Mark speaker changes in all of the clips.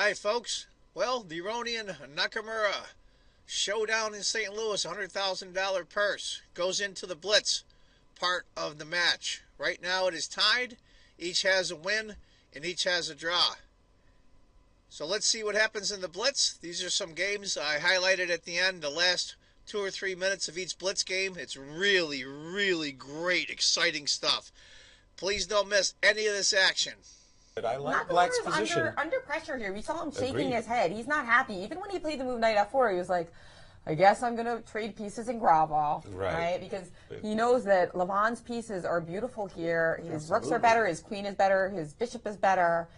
Speaker 1: Hi, folks. Well, the Aronian Nakamura Showdown in St. Louis, $100,000 purse goes into the Blitz part of the match. Right now it is tied. Each has a win and each has a draw. So let's see what happens in the Blitz. These are some games I highlighted at the end, the last 2 or 3 minutes of each Blitz game. It's really, really great, exciting stuff. Please don't miss any of this action.
Speaker 2: But I like Black's position.
Speaker 3: Under pressure here. We saw him shaking his head. He's not happy. Even when he played the move knight f4, he was like, I guess I'm going to trade pieces and grovel. Right? Because he knows that Levon's pieces are beautiful here. His rooks are better. His queen is better. His bishop is better.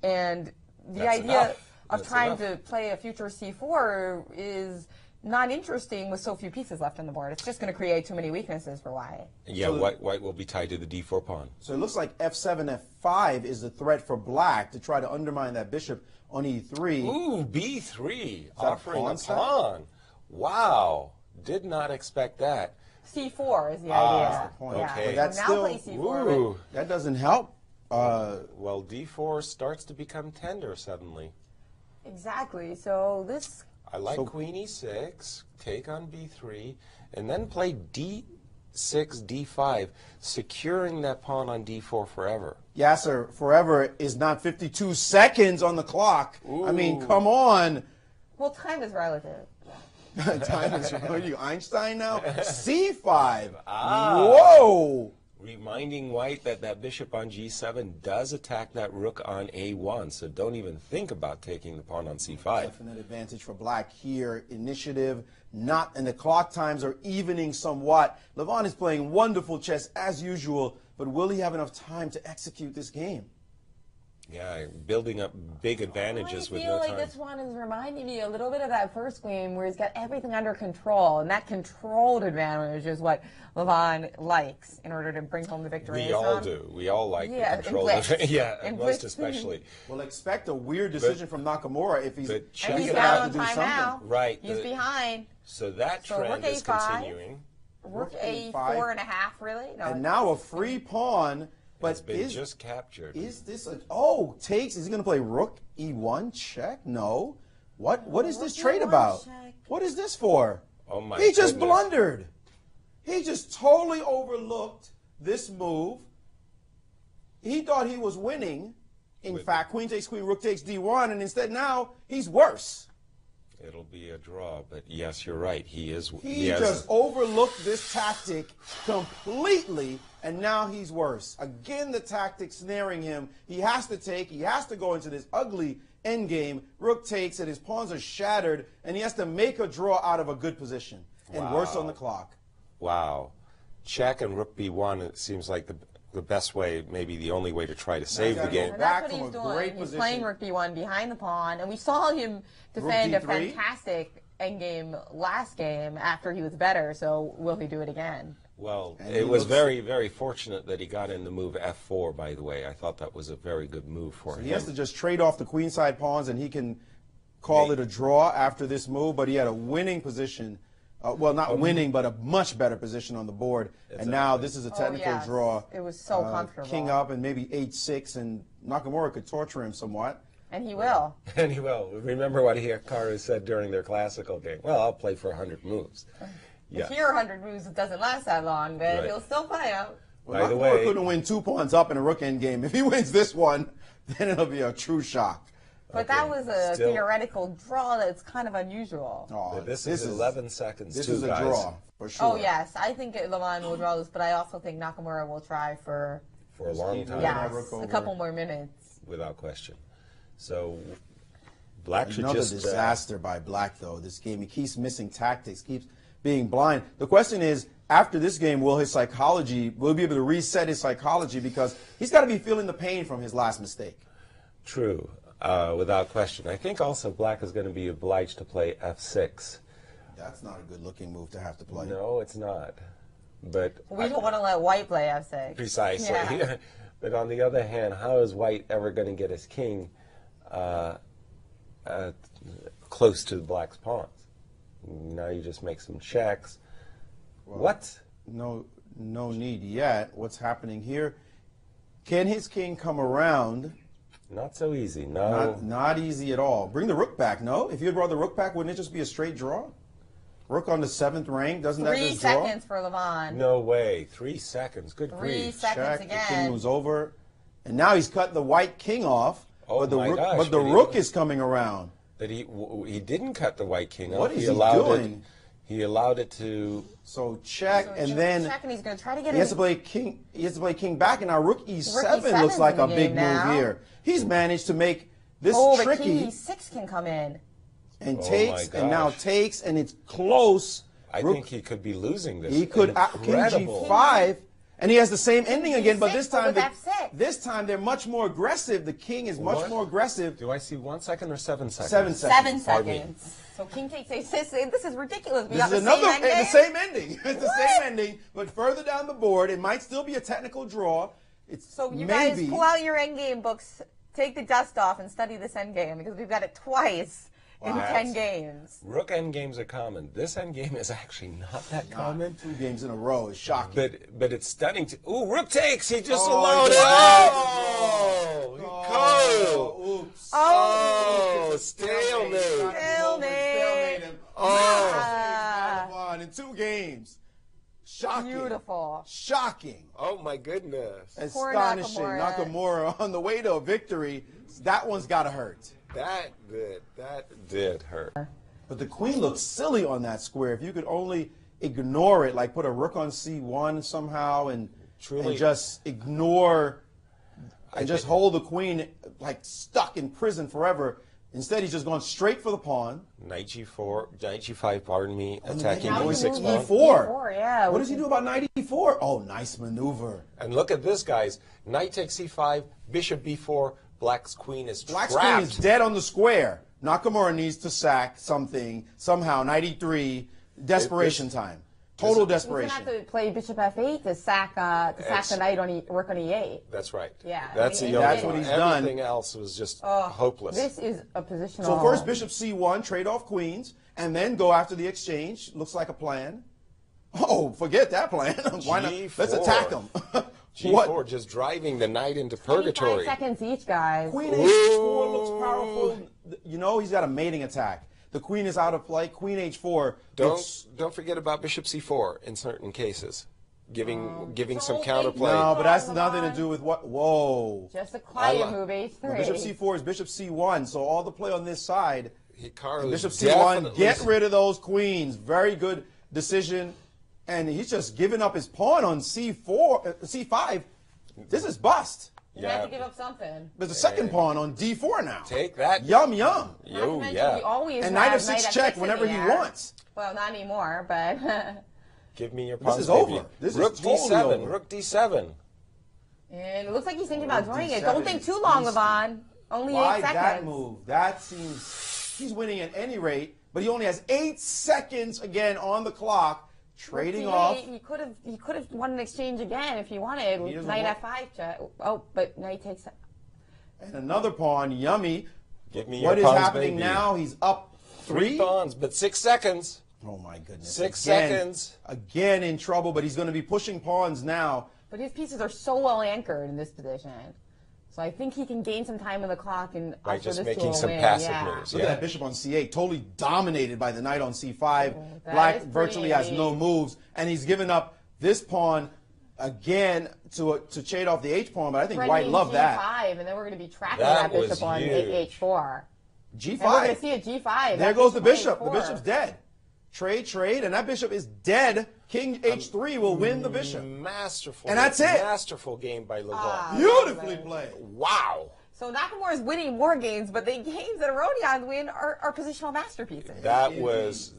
Speaker 3: And the idea of trying to play a future c4 is not interesting with so few pieces left on the board. It's just going to create too many weaknesses for White.
Speaker 2: Yeah, so White will be tied to the d4 pawn.
Speaker 4: So it looks like f7, f5 is the threat for Black to try to undermine that bishop on e3.
Speaker 2: Ooh, b3, offering a pawn. Wow, did not expect that.
Speaker 3: c4 is the idea.
Speaker 4: That's the point.
Speaker 2: Okay.
Speaker 4: But that's
Speaker 3: now
Speaker 4: still,
Speaker 3: play c4.
Speaker 4: That doesn't help.
Speaker 2: Well, d4 starts to become tender suddenly.
Speaker 3: Exactly. So this...
Speaker 2: I like queen e6, take on b3, and then play d6, d5, securing that pawn on d4 forever.
Speaker 4: Yasser, forever is not 52 seconds on the clock.
Speaker 2: Ooh.
Speaker 4: I mean, come on.
Speaker 3: Well, time is relative.
Speaker 4: Time is, what are you, Einstein now? c5.
Speaker 2: Ah.
Speaker 4: Whoa.
Speaker 2: Reminding White that that bishop on g7 does attack that rook on a1, so don't even think about taking the pawn on c5.
Speaker 4: Definite advantage for Black here. Initiative, not, and the clock times are evening somewhat. Levon is playing wonderful chess as usual, but will he have enough time to execute this game?
Speaker 2: Yeah, building up big advantages with no time.
Speaker 3: I feel like this one is reminding me a little bit of that first game where he's got everything under control, and that controlled advantage is what Levon likes in order to bring home the victory.
Speaker 2: We all do. We all like the control. Yeah, most especially.
Speaker 4: Well, expect a weird decision from Nakamura if he's going
Speaker 3: to
Speaker 4: have to do
Speaker 3: something.
Speaker 4: Now.
Speaker 2: Right.
Speaker 3: He's behind.
Speaker 2: So that trend is continuing.
Speaker 3: Rook a4 and a half, really? No,
Speaker 4: and now a free pawn. But
Speaker 2: it's been just captured.
Speaker 4: Is this a takes? Is he going to play rook e1 check? No. What is this trade about?
Speaker 3: Check.
Speaker 4: What is this for?
Speaker 2: Oh my!
Speaker 4: He just blundered. He just totally overlooked this move. He thought he was winning. In fact, queen takes queen, rook takes d1, and instead now he's worse.
Speaker 2: It'll be a draw, but yes, you're right. He is.
Speaker 4: He just overlooked this tactic completely, and now he's worse. Again, the tactic snaring him. He has to take. He has to go into this ugly endgame. Rook takes it. His pawns are shattered, and he has to make a draw out of a good position. And worse on the clock.
Speaker 2: Wow. Check and rook b1, it seems like the best way, maybe the only way to try to save the game.
Speaker 3: And that's what he's doing. He's playing rook b1 behind the pawn, and we saw him defend a fantastic endgame last game after he was better, so will he do it again?
Speaker 2: Well, it was very, very fortunate that he got in the move f4, by the way. I thought that was a very good move for him.
Speaker 4: He has to just trade off the queenside pawns, and he can call it a draw after this move, but he had a winning position. Well, not winning, but a much better position on the board. And now this is a technical draw.
Speaker 3: It was so comfortable.
Speaker 4: King up and maybe 8-6, and Nakamura could torture him somewhat.
Speaker 3: And he will.
Speaker 2: And he will. Remember what Hikaru said during their classical game. Well, I'll play for 100 moves.
Speaker 3: If you're 100 moves, it doesn't last that long, but he'll still play out.
Speaker 4: Well, Nakamura couldn't win 2 pawns up in a rook endgame. If he wins this one, then it'll be a true shock.
Speaker 3: But that was a theoretical draw that's kind of unusual.
Speaker 2: Oh, this is 11 seconds.
Speaker 4: This is a draw, for sure.
Speaker 3: Oh, yes. I think Levon will draw this, but I also think Nakamura will try for
Speaker 2: a long time.
Speaker 3: Yes, a couple more minutes.
Speaker 2: Without question. So Black should
Speaker 4: Another disaster by Black, though, this game. He keeps missing tactics, keeps being blind. The question is, after this game, will he be able to reset his psychology, because he's got to be feeling the pain from his last mistake.
Speaker 2: True. Without question. I think also Black is going to be obliged to play f6.
Speaker 4: That's not a good-looking move to have to play.
Speaker 2: No, it's not. But
Speaker 3: we don't want to let White play f6.
Speaker 2: Precisely.
Speaker 3: Yeah.
Speaker 2: But on the other hand, how is White ever going to get his king close to Black's pawns? Now you just make some checks. Well, what?
Speaker 4: No need yet. What's happening here? Can his king come around
Speaker 2: Not so easy. No.
Speaker 4: Not easy at all. Bring the rook back. No? If you had brought the rook back, wouldn't it just be a straight draw? Rook on the 7th rank. Doesn't that just draw?
Speaker 3: 3 seconds for Levon.
Speaker 2: No way. 3 seconds. Good
Speaker 3: 3
Speaker 2: grief.
Speaker 3: seconds
Speaker 4: Check.
Speaker 3: again.
Speaker 4: The king moves over. And now he's cut the white king off.
Speaker 2: Oh,
Speaker 4: but the
Speaker 2: my
Speaker 4: rook,
Speaker 2: gosh,
Speaker 4: but the
Speaker 2: but
Speaker 4: rook is coming around.
Speaker 2: That he didn't cut the white king off.
Speaker 4: What is he
Speaker 2: allowed
Speaker 4: doing?
Speaker 2: He allowed it to.
Speaker 4: So check,
Speaker 3: So
Speaker 4: and then
Speaker 3: check, and he's going to try to get
Speaker 4: he has to play king. He has to play king back, and now rook e7 looks like a big move here. He's managed to make this tricky.
Speaker 3: King e6 can come in.
Speaker 4: And
Speaker 2: Oh
Speaker 4: takes,
Speaker 2: my
Speaker 4: and now
Speaker 2: gosh.
Speaker 4: takes, and it's close.
Speaker 2: I think he could be losing this.
Speaker 4: He could king
Speaker 2: Incredible.
Speaker 4: g5, and he has the same ending again, but
Speaker 3: G6,
Speaker 4: this time,
Speaker 3: but with F6.
Speaker 4: this time they're much more aggressive. The king is much
Speaker 2: What?
Speaker 4: more aggressive.
Speaker 2: Do I see 1 second or 7 seconds?
Speaker 4: 7 seconds.
Speaker 3: 7
Speaker 2: Pardon me.
Speaker 3: seconds. So king takes a6. This is ridiculous. We
Speaker 4: This
Speaker 3: got
Speaker 4: is
Speaker 3: the
Speaker 4: another,
Speaker 3: same ending.
Speaker 4: the same ending. It's the same ending, but further down the board, it might still be a technical draw. It's
Speaker 3: So you
Speaker 4: maybe,
Speaker 3: guys pull out your endgame books, take the dust off, and study this endgame because we've got it twice in
Speaker 2: Wow.
Speaker 3: 10 games.
Speaker 2: Rook endgames are common. This endgame is actually not that common.
Speaker 4: 2 games in a row is shocking.
Speaker 2: But it's stunning. Ooh, rook takes. He just
Speaker 4: Oh,
Speaker 2: allowed it.
Speaker 4: yeah.
Speaker 2: Oh,
Speaker 4: Oops.
Speaker 2: oh, stalemate.
Speaker 3: Stalemate.
Speaker 4: In 2 games. Shocking.
Speaker 3: Beautiful.
Speaker 4: Shocking.
Speaker 2: Oh my goodness.
Speaker 3: Poor
Speaker 4: Astonishing.
Speaker 3: Nakamura.
Speaker 4: Nakamura on the way to a victory. That one's got to hurt.
Speaker 2: That did hurt.
Speaker 4: But the queen looks silly on that square. If you could only ignore it, like put a rook on c1 somehow and just ignore and just hold the queen like stuck in prison forever. Instead, he's just gone straight for the pawn.
Speaker 2: Knight g4, knight g5, pardon me, attacking
Speaker 3: Now
Speaker 2: the
Speaker 3: he's
Speaker 2: e6
Speaker 3: moving
Speaker 2: pawn.
Speaker 3: e4, yeah.
Speaker 4: What does he do about knight e4? Oh, nice maneuver.
Speaker 2: And look at this, guys. Knight takes c5, bishop b4, black's queen is
Speaker 4: Black's
Speaker 2: trapped.
Speaker 4: queen is dead on the square. Nakamura needs to sack something, somehow. Knight e3, desperation time. Total
Speaker 3: He's
Speaker 4: desperation.
Speaker 3: going to have to play bishop f8 to sack the knight on rook on e8.
Speaker 2: That's right.
Speaker 3: Yeah,
Speaker 2: That's
Speaker 3: I mean,
Speaker 2: the
Speaker 4: that's
Speaker 2: only
Speaker 4: what he's
Speaker 2: one.
Speaker 4: done.
Speaker 2: Everything else was just hopeless.
Speaker 3: This is a positional.
Speaker 4: So first bishop c1, trade off queens, and then go after the exchange. Looks like a plan. Oh, forget that plan. Why not?
Speaker 2: G4.
Speaker 4: Let's attack him.
Speaker 2: G4 just driving the knight into purgatory.
Speaker 3: 5 seconds each, guys.
Speaker 4: Queen h4 looks powerful. You know he's got a mating attack. The queen is out of play. Queen h4.
Speaker 2: Don't forget about bishop c4 in certain cases, giving some counterplay.
Speaker 4: No, but that's nothing to do with what. Whoa.
Speaker 3: Just a quiet move, h3.
Speaker 4: Well, bishop c4 is bishop c1, so all the play on this side.
Speaker 2: Hikaru
Speaker 4: Bishop
Speaker 2: is
Speaker 4: c1,
Speaker 2: definitely-
Speaker 4: get rid of those queens. Very good decision. And he's just giving up his pawn on c5. This is bust.
Speaker 3: You have to give up something.
Speaker 4: There's a second pawn on d4 now.
Speaker 2: Take that.
Speaker 4: Yum, yum.
Speaker 3: Not to mention,
Speaker 2: yeah.
Speaker 3: we always
Speaker 4: And
Speaker 3: have
Speaker 4: knight f6 check
Speaker 3: F6 in
Speaker 4: whenever
Speaker 3: the
Speaker 4: he
Speaker 3: air.
Speaker 4: wants.
Speaker 3: Well, not anymore, but
Speaker 2: Give me your
Speaker 4: This
Speaker 2: pawns,
Speaker 4: is
Speaker 2: baby.
Speaker 4: over. This is
Speaker 2: Rook
Speaker 4: totally
Speaker 2: d7.
Speaker 4: over.
Speaker 2: Rook d7.
Speaker 3: and it looks like he's thinking about
Speaker 4: Rook
Speaker 3: joining it.
Speaker 4: D7
Speaker 3: Don't think
Speaker 4: is
Speaker 3: too long,
Speaker 4: beastly.
Speaker 3: Levon. Only
Speaker 4: Why
Speaker 3: 8 seconds.
Speaker 4: that move? That seems he's winning at any rate, but he only has 8 seconds again on the clock. Trading off.
Speaker 3: He could have won an exchange again if he wanted.
Speaker 4: He doesn't
Speaker 3: Knight
Speaker 4: want-
Speaker 3: f5 check. Oh, but knight takes.
Speaker 4: And another pawn, yummy.
Speaker 2: Give me
Speaker 4: What
Speaker 2: your
Speaker 4: is
Speaker 2: pawns,
Speaker 4: happening
Speaker 2: baby.
Speaker 4: now? He's up
Speaker 2: 3
Speaker 4: 3.
Speaker 2: pawns, but 6 seconds.
Speaker 4: Oh my goodness.
Speaker 2: 6
Speaker 4: Again-
Speaker 2: seconds.
Speaker 4: Again in trouble, but he's going to be pushing pawns now.
Speaker 3: But his pieces are so well anchored in this position. So I think he can gain some time on the clock and
Speaker 2: By
Speaker 3: usher
Speaker 2: just
Speaker 3: this
Speaker 2: making
Speaker 3: to a
Speaker 2: some
Speaker 3: win.
Speaker 2: passive
Speaker 3: yeah.
Speaker 2: moves.
Speaker 4: Look
Speaker 2: Yeah.
Speaker 4: at that bishop on c8, totally dominated by the knight on c5.
Speaker 3: that
Speaker 4: Black
Speaker 3: is
Speaker 4: virtually
Speaker 3: pretty.
Speaker 4: has no moves, and he's given up this pawn again to trade off the h pawn. But I think White
Speaker 3: Threatening
Speaker 4: loved that.
Speaker 3: G5, and then we're going to be tracking
Speaker 2: That
Speaker 3: that bishop
Speaker 2: was
Speaker 3: on
Speaker 2: huge.
Speaker 3: h4.
Speaker 4: G5.
Speaker 3: And we're going to see a G5.
Speaker 4: There
Speaker 3: That
Speaker 4: goes the
Speaker 3: on
Speaker 4: bishop. The
Speaker 3: H4.
Speaker 4: bishop's dead. Trade, and that bishop is dead. King h3 will win the bishop.
Speaker 2: Masterful.
Speaker 4: And that's it.
Speaker 2: Masterful game by Levon.
Speaker 4: Beautifully played.
Speaker 2: Wow.
Speaker 3: So Nakamura is winning more games, but the games that Aronian win are positional masterpieces.
Speaker 2: That was.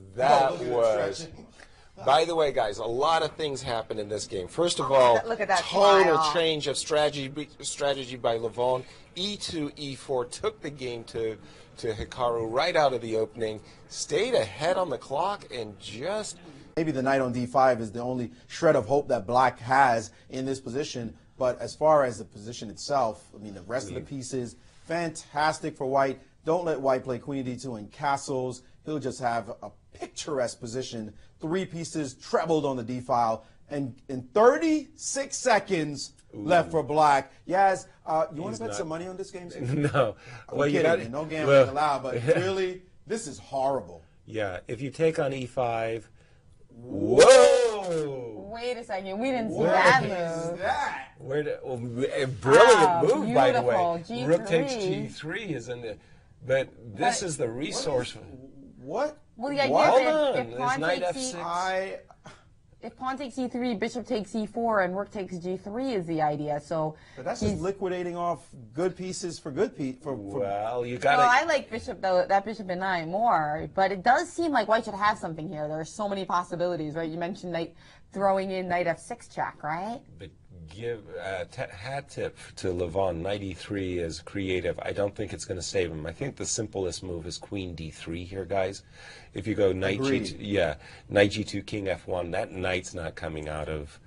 Speaker 2: By the way, guys, a lot of things happened in this game. First of all,
Speaker 3: Look at that
Speaker 2: total
Speaker 3: smile.
Speaker 2: change of strategy by Levon. E2, E4 took the game to Hikaru right out of the opening, stayed ahead on the clock, and just...
Speaker 4: Maybe the knight on d5 is the only shred of hope that Black has in this position. But as far as the position itself, I mean, the rest of the pieces, fantastic for White. Don't let White play queen d2 in castles. He'll just have a picturesque position. 3 pieces trebled on the d file. and 36 seconds left for black. Yaz, you want to bet some money on this game?
Speaker 2: No.
Speaker 4: Well, you got no gambling allowed, but really, this is horrible.
Speaker 2: Yeah, if you take on E5, whoa!
Speaker 3: Wait a second, we didn't see that move.
Speaker 4: That?
Speaker 2: A brilliant move, by the way.
Speaker 3: G3.
Speaker 2: Rook takes G3 is in the, but this is the resource.
Speaker 4: What?
Speaker 3: Well, the idea is if pawn
Speaker 2: knight
Speaker 3: takes
Speaker 2: F6.
Speaker 3: If pawn takes E3, bishop takes E4, and rook takes G3 is the idea. So,
Speaker 4: but that's just liquidating off good pieces for good pieces.
Speaker 2: Well, you got to.
Speaker 3: Well, I like that bishop in 9 more, but it does seem like white should have something here. There are so many possibilities, right? You mentioned throwing in knight F6 check, right?
Speaker 2: But give hat tip to Levon. Knight E3 is creative. I don't think it's going to save him. I think the simplest move is Queen D3 here, guys. If you go knight G2, knight G2, King F1, that knight's not coming out of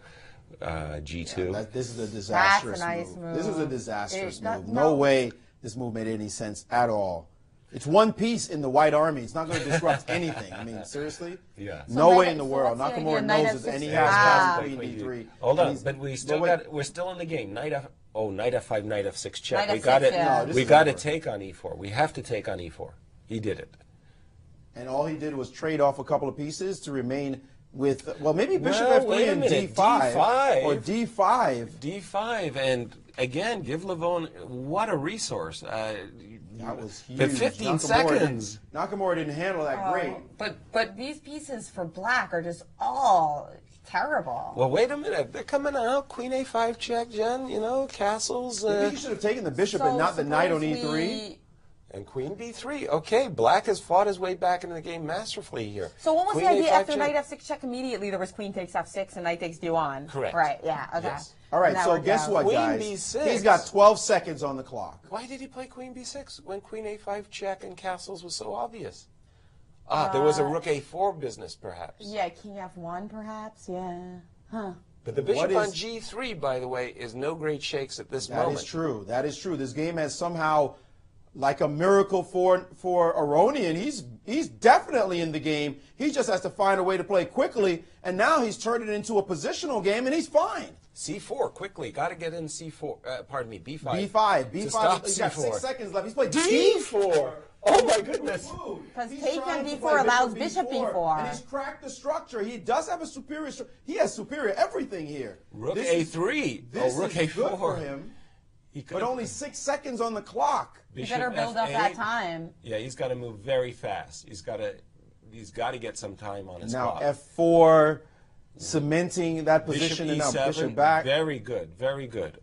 Speaker 2: G2.
Speaker 4: Yeah, this is a disastrous move. This is a disastrous move. No way this move made any sense at all. It's one piece in the white army. It's not going to disrupt anything. I mean, seriously?
Speaker 2: Yeah.
Speaker 4: No way in the world. Nakamura knows this, and he has passed Queen D3.
Speaker 2: Hold on, but we're still in the game. Knight F5, Knight F6 check. We got it.
Speaker 3: Yeah.
Speaker 2: We got to take on E4. We have to take on E4. He did it.
Speaker 4: And all he did was trade off a couple of pieces to remain with, well, maybe bishop F3 and D5. Or D5.
Speaker 2: D5, and again, give Levon, what a resource.
Speaker 4: That was huge.
Speaker 2: But 15 seconds.
Speaker 4: Nakamura didn't handle that great.
Speaker 3: But these pieces for black are just all terrible.
Speaker 2: Well, wait a minute. They're coming out. Queen A5 check, Jen. You know, castles.
Speaker 4: I think you should have taken the bishop and not the knight on E3.
Speaker 2: And Queen B3. Okay, black has fought his way back into the game masterfully here.
Speaker 3: So what was
Speaker 2: Queen
Speaker 3: the idea
Speaker 2: A5
Speaker 3: after
Speaker 2: check?
Speaker 3: knight F6 check? Immediately there was queen takes F6 and knight takes D1.
Speaker 2: Correct.
Speaker 3: Right, yeah, okay.
Speaker 2: Yes.
Speaker 4: All right, so guess what,
Speaker 2: Queen
Speaker 4: guys?
Speaker 2: B6.
Speaker 4: He's got 12 seconds on the clock.
Speaker 2: Why did he play Queen B6 when Queen A5 check and castles was so obvious? There was a Rook A4 business, perhaps.
Speaker 3: Yeah, King F1, perhaps, yeah. Huh.
Speaker 2: But the bishop on G3, by the way, is no great shakes at this moment.
Speaker 4: That is true. That is true. This game has somehow, like a miracle for Aronian, he's definitely in the game. He just has to find a way to play quickly, and now he's turned it into a positional game, and he's fine.
Speaker 2: C4, quickly. Got to get in C4. Pardon me, B5.
Speaker 4: B5.
Speaker 2: To stop
Speaker 4: He's got
Speaker 2: C4.
Speaker 4: 6 seconds left. He's played
Speaker 2: D4. Oh, my goodness.
Speaker 3: Because take on D4 allows bishop B4.
Speaker 4: And he's cracked the structure. He does have a superior structure. He has superior everything here.
Speaker 2: Rook A3.
Speaker 4: Rook
Speaker 2: is
Speaker 4: A4. Good for him. But only 6 seconds on the clock.
Speaker 3: You better build up that time.
Speaker 2: Yeah, he's got to move very fast. He's got to get some time on his clock.
Speaker 4: Now F4, cementing that position,
Speaker 2: bishop
Speaker 4: and now
Speaker 2: E7,
Speaker 4: bishop back.
Speaker 2: Very good, very good.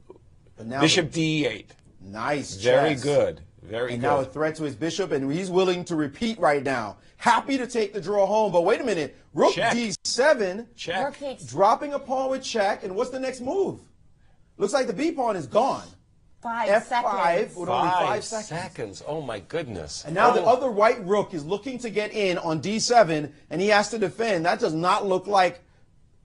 Speaker 4: But now
Speaker 2: bishop D8.
Speaker 4: Nice.
Speaker 2: Very
Speaker 4: chess.
Speaker 2: good. Very
Speaker 4: and
Speaker 2: good.
Speaker 4: now a threat to his bishop, and he's willing to repeat right now. Happy to take the draw home, but wait a minute. Rook
Speaker 2: check.
Speaker 4: D7.
Speaker 2: Check.
Speaker 4: Dropping a pawn with check, and what's the next move? Looks like the B pawn is gone.
Speaker 3: F5
Speaker 4: seconds. With only 5
Speaker 2: seconds. Oh, my goodness.
Speaker 4: And now the other white rook is looking to get in on D7, and he has to defend. That does not look like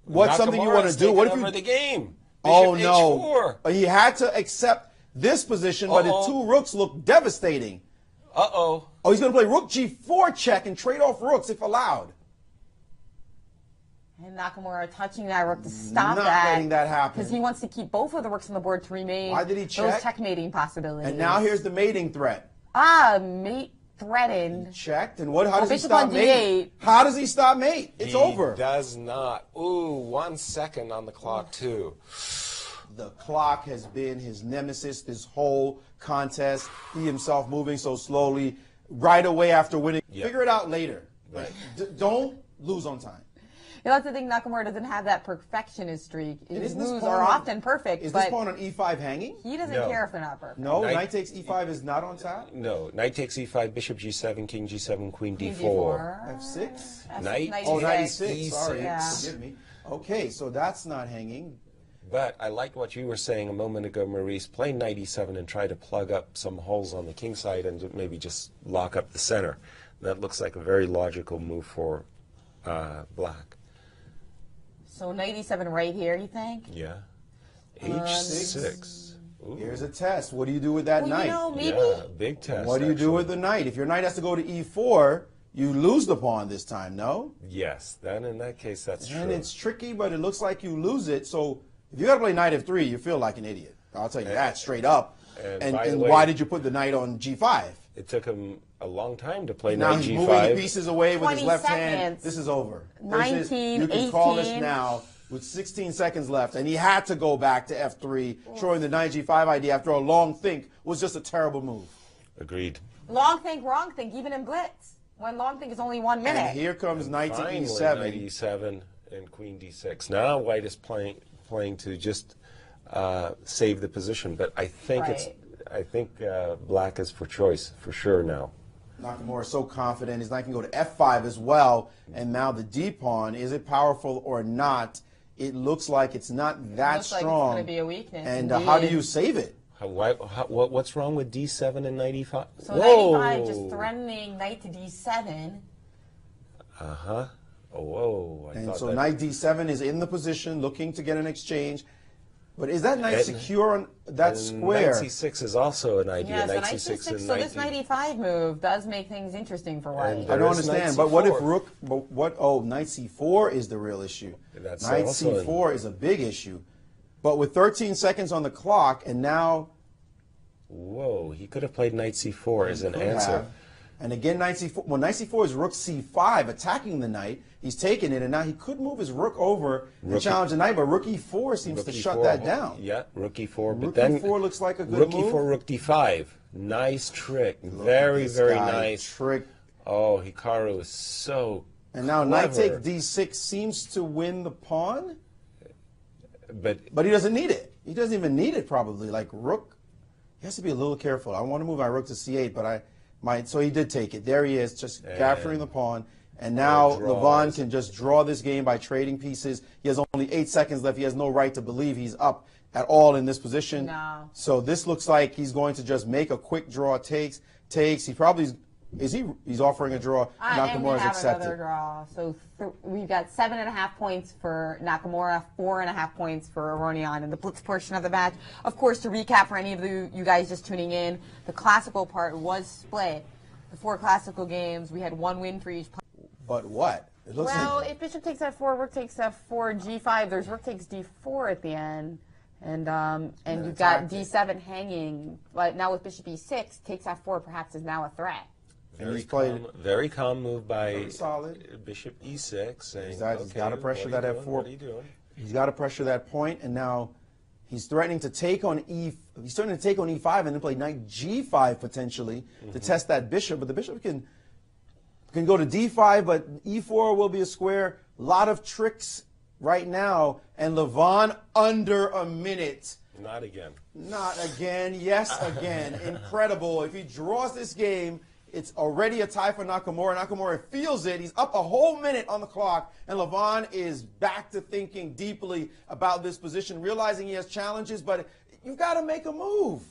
Speaker 4: something you want to do. What if you
Speaker 2: the game?
Speaker 4: Oh,
Speaker 2: Bishop
Speaker 4: no.
Speaker 2: H4.
Speaker 4: He had to accept this position, but the 2 rooks look devastating.
Speaker 2: Uh-oh.
Speaker 4: Oh, he's going to play rook G4 check and trade off rooks if allowed.
Speaker 3: And Nakamura touching that rook to stop
Speaker 4: Not
Speaker 3: that.
Speaker 4: letting that happen.
Speaker 3: Because he wants to keep both of the rooks on the board to remain
Speaker 4: Why did he check?
Speaker 3: those checkmating possibilities.
Speaker 4: And now here's the mating threat.
Speaker 3: Mate threatened.
Speaker 4: He checked, and how does he
Speaker 3: bishop
Speaker 4: stop
Speaker 3: on
Speaker 4: mate?
Speaker 3: D8.
Speaker 4: How does he stop mate? It's over.
Speaker 2: He does not. Ooh, 1 second on the clock, too.
Speaker 4: The clock has been his nemesis this whole contest. He himself moving so slowly right away after winning.
Speaker 2: Yep.
Speaker 4: Figure it out later.
Speaker 2: Right.
Speaker 4: Don't lose on time.
Speaker 3: You know, that's the thing, Nakamura doesn't have that perfectionist streak. His
Speaker 4: Isn't this
Speaker 3: moves
Speaker 4: pawn
Speaker 3: are
Speaker 4: on-
Speaker 3: often perfect,
Speaker 4: Is
Speaker 3: but
Speaker 4: this pawn on E5 hanging?
Speaker 3: he doesn't
Speaker 2: No.
Speaker 3: care if they're not perfect.
Speaker 4: No,
Speaker 2: Knight-
Speaker 4: knight takes E5 is not on top?
Speaker 2: No. Knight takes E5, bishop G7, king G7, queen
Speaker 3: Queen
Speaker 2: D4.
Speaker 4: F6?
Speaker 2: Knight
Speaker 4: Oh, knight
Speaker 3: E6.
Speaker 4: E6. Sorry,
Speaker 3: Yeah.
Speaker 4: forgive me. Okay, so that's not hanging.
Speaker 2: But I liked what you were saying a moment ago, Maurice. Play knight E7 and try to plug up some holes on the king side and maybe just lock up the center. That looks like a very logical move for black.
Speaker 3: So knight E7 right here, you think?
Speaker 2: Yeah. H6. Ooh.
Speaker 4: Here's a test. What do you do with that
Speaker 3: Well,
Speaker 4: knight?
Speaker 3: you know, maybe.
Speaker 2: Yeah, big test.
Speaker 4: What do you do with the knight? If your knight has to go to E4, you lose the pawn this time, no?
Speaker 2: Yes, then in that case, that's true.
Speaker 4: And it's tricky, but it looks like you lose it. So if you got to play knight f3, you feel like an idiot. I'll tell you that straight up. And
Speaker 2: way,
Speaker 4: why did you put the knight on g5?
Speaker 2: It took him a long time to play
Speaker 4: now
Speaker 2: knight
Speaker 4: he's
Speaker 2: g5.
Speaker 4: moving the pieces away with his left
Speaker 3: seconds.
Speaker 4: hand. This is over.
Speaker 3: 19,
Speaker 4: you can
Speaker 3: 18.
Speaker 4: call this now with 16 seconds left. And he had to go back to f3, showing the knight g5 idea after a long think was just a terrible move.
Speaker 2: Agreed.
Speaker 3: Long think, wrong think, even in blitz. When long think is only 1 minute.
Speaker 4: And here comes knight to
Speaker 2: Finally,
Speaker 4: e7.
Speaker 2: Knight e7 and queen d6. Now white is playing to just save the position, but I think black is for choice for sure now.
Speaker 4: Nakamura is so confident. His knight can go to f5 as well. And now the d pawn, is it powerful or not? It looks like it's not that strong.
Speaker 3: Like it's going to be a weakness.
Speaker 4: And how do you save it?
Speaker 2: What's wrong with d7 and knight e5?
Speaker 3: So knight e5 just threatening knight to d7.
Speaker 2: Uh-huh. Oh, whoa.
Speaker 4: And so knight d7 is in the position, looking to get an exchange. But is that knight secure on that square?
Speaker 2: Knight c6 is also an idea.
Speaker 3: Yeah,
Speaker 2: knight
Speaker 3: so
Speaker 2: c6 and
Speaker 3: so this knight e5 move does make things interesting for white.
Speaker 4: I don't understand. But what if rook? Oh, knight c4 is the real issue. Knight c4 is a big issue. But with 13 seconds on the clock, and now...
Speaker 2: Whoa, he could have played knight c4 as an answer.
Speaker 4: And again, knight c4. Well, knight c4 is rook c5, attacking the knight. He's taking it, and now he could move his rook over and challenge the knight, but rook e4 seems to shut that down.
Speaker 2: Yeah, rook e4. But
Speaker 4: rook
Speaker 2: then
Speaker 4: e4 looks like a good
Speaker 2: rook
Speaker 4: move.
Speaker 2: e4, rook d5. Nice trick. Very, very nice.
Speaker 4: Trick.
Speaker 2: Oh, Hikaru is so
Speaker 4: And now
Speaker 2: clever.
Speaker 4: knight takes d6 seems to win the pawn.
Speaker 2: But
Speaker 4: he doesn't need it. He doesn't even need it, probably. Like rook, he has to be a little careful. I want to move my rook to c8, but I might. So he did take it. There he is, just capturing the pawn. And now Levon can just draw this game by trading pieces. He has only 8 seconds left. He has no right to believe he's up at all in this position.
Speaker 3: No.
Speaker 4: So this looks like he's going to just make a quick draw. Takes. He probably he's offering a draw. Nakamura's accepted.
Speaker 3: Another draw. So we've got 7.5 points for Nakamura, 4.5 points for Aronian in the blitz portion of the match. Of course, to recap for any of you guys just tuning in, the classical part was split. The 4 classical games, we had 1 win for each player.
Speaker 4: But what? It looks like
Speaker 3: if bishop takes f4, rook takes f4, g5, there's rook takes d4 at the end. And you've got d7 hanging. But now with bishop e6, takes f4 perhaps is now a threat.
Speaker 2: Very calm move by
Speaker 4: solid.
Speaker 2: Bishop e6. Saying,
Speaker 4: he's got to pressure that f4.
Speaker 2: What are you doing?
Speaker 4: He's got to pressure that point, and now he's threatening to take on He's starting to take on e5 and then play knight g5 potentially to test that bishop. But the bishop can go to d5, but e4 will be a square. A lot of tricks right now, and Levon under a minute.
Speaker 2: Not again.
Speaker 4: Not again. Yes, again. Incredible. If he draws this game, it's already a tie for Nakamura. Nakamura feels it. He's up a whole minute on the clock, and Levon is back to thinking deeply about this position, realizing he has challenges, but you've got to make a move.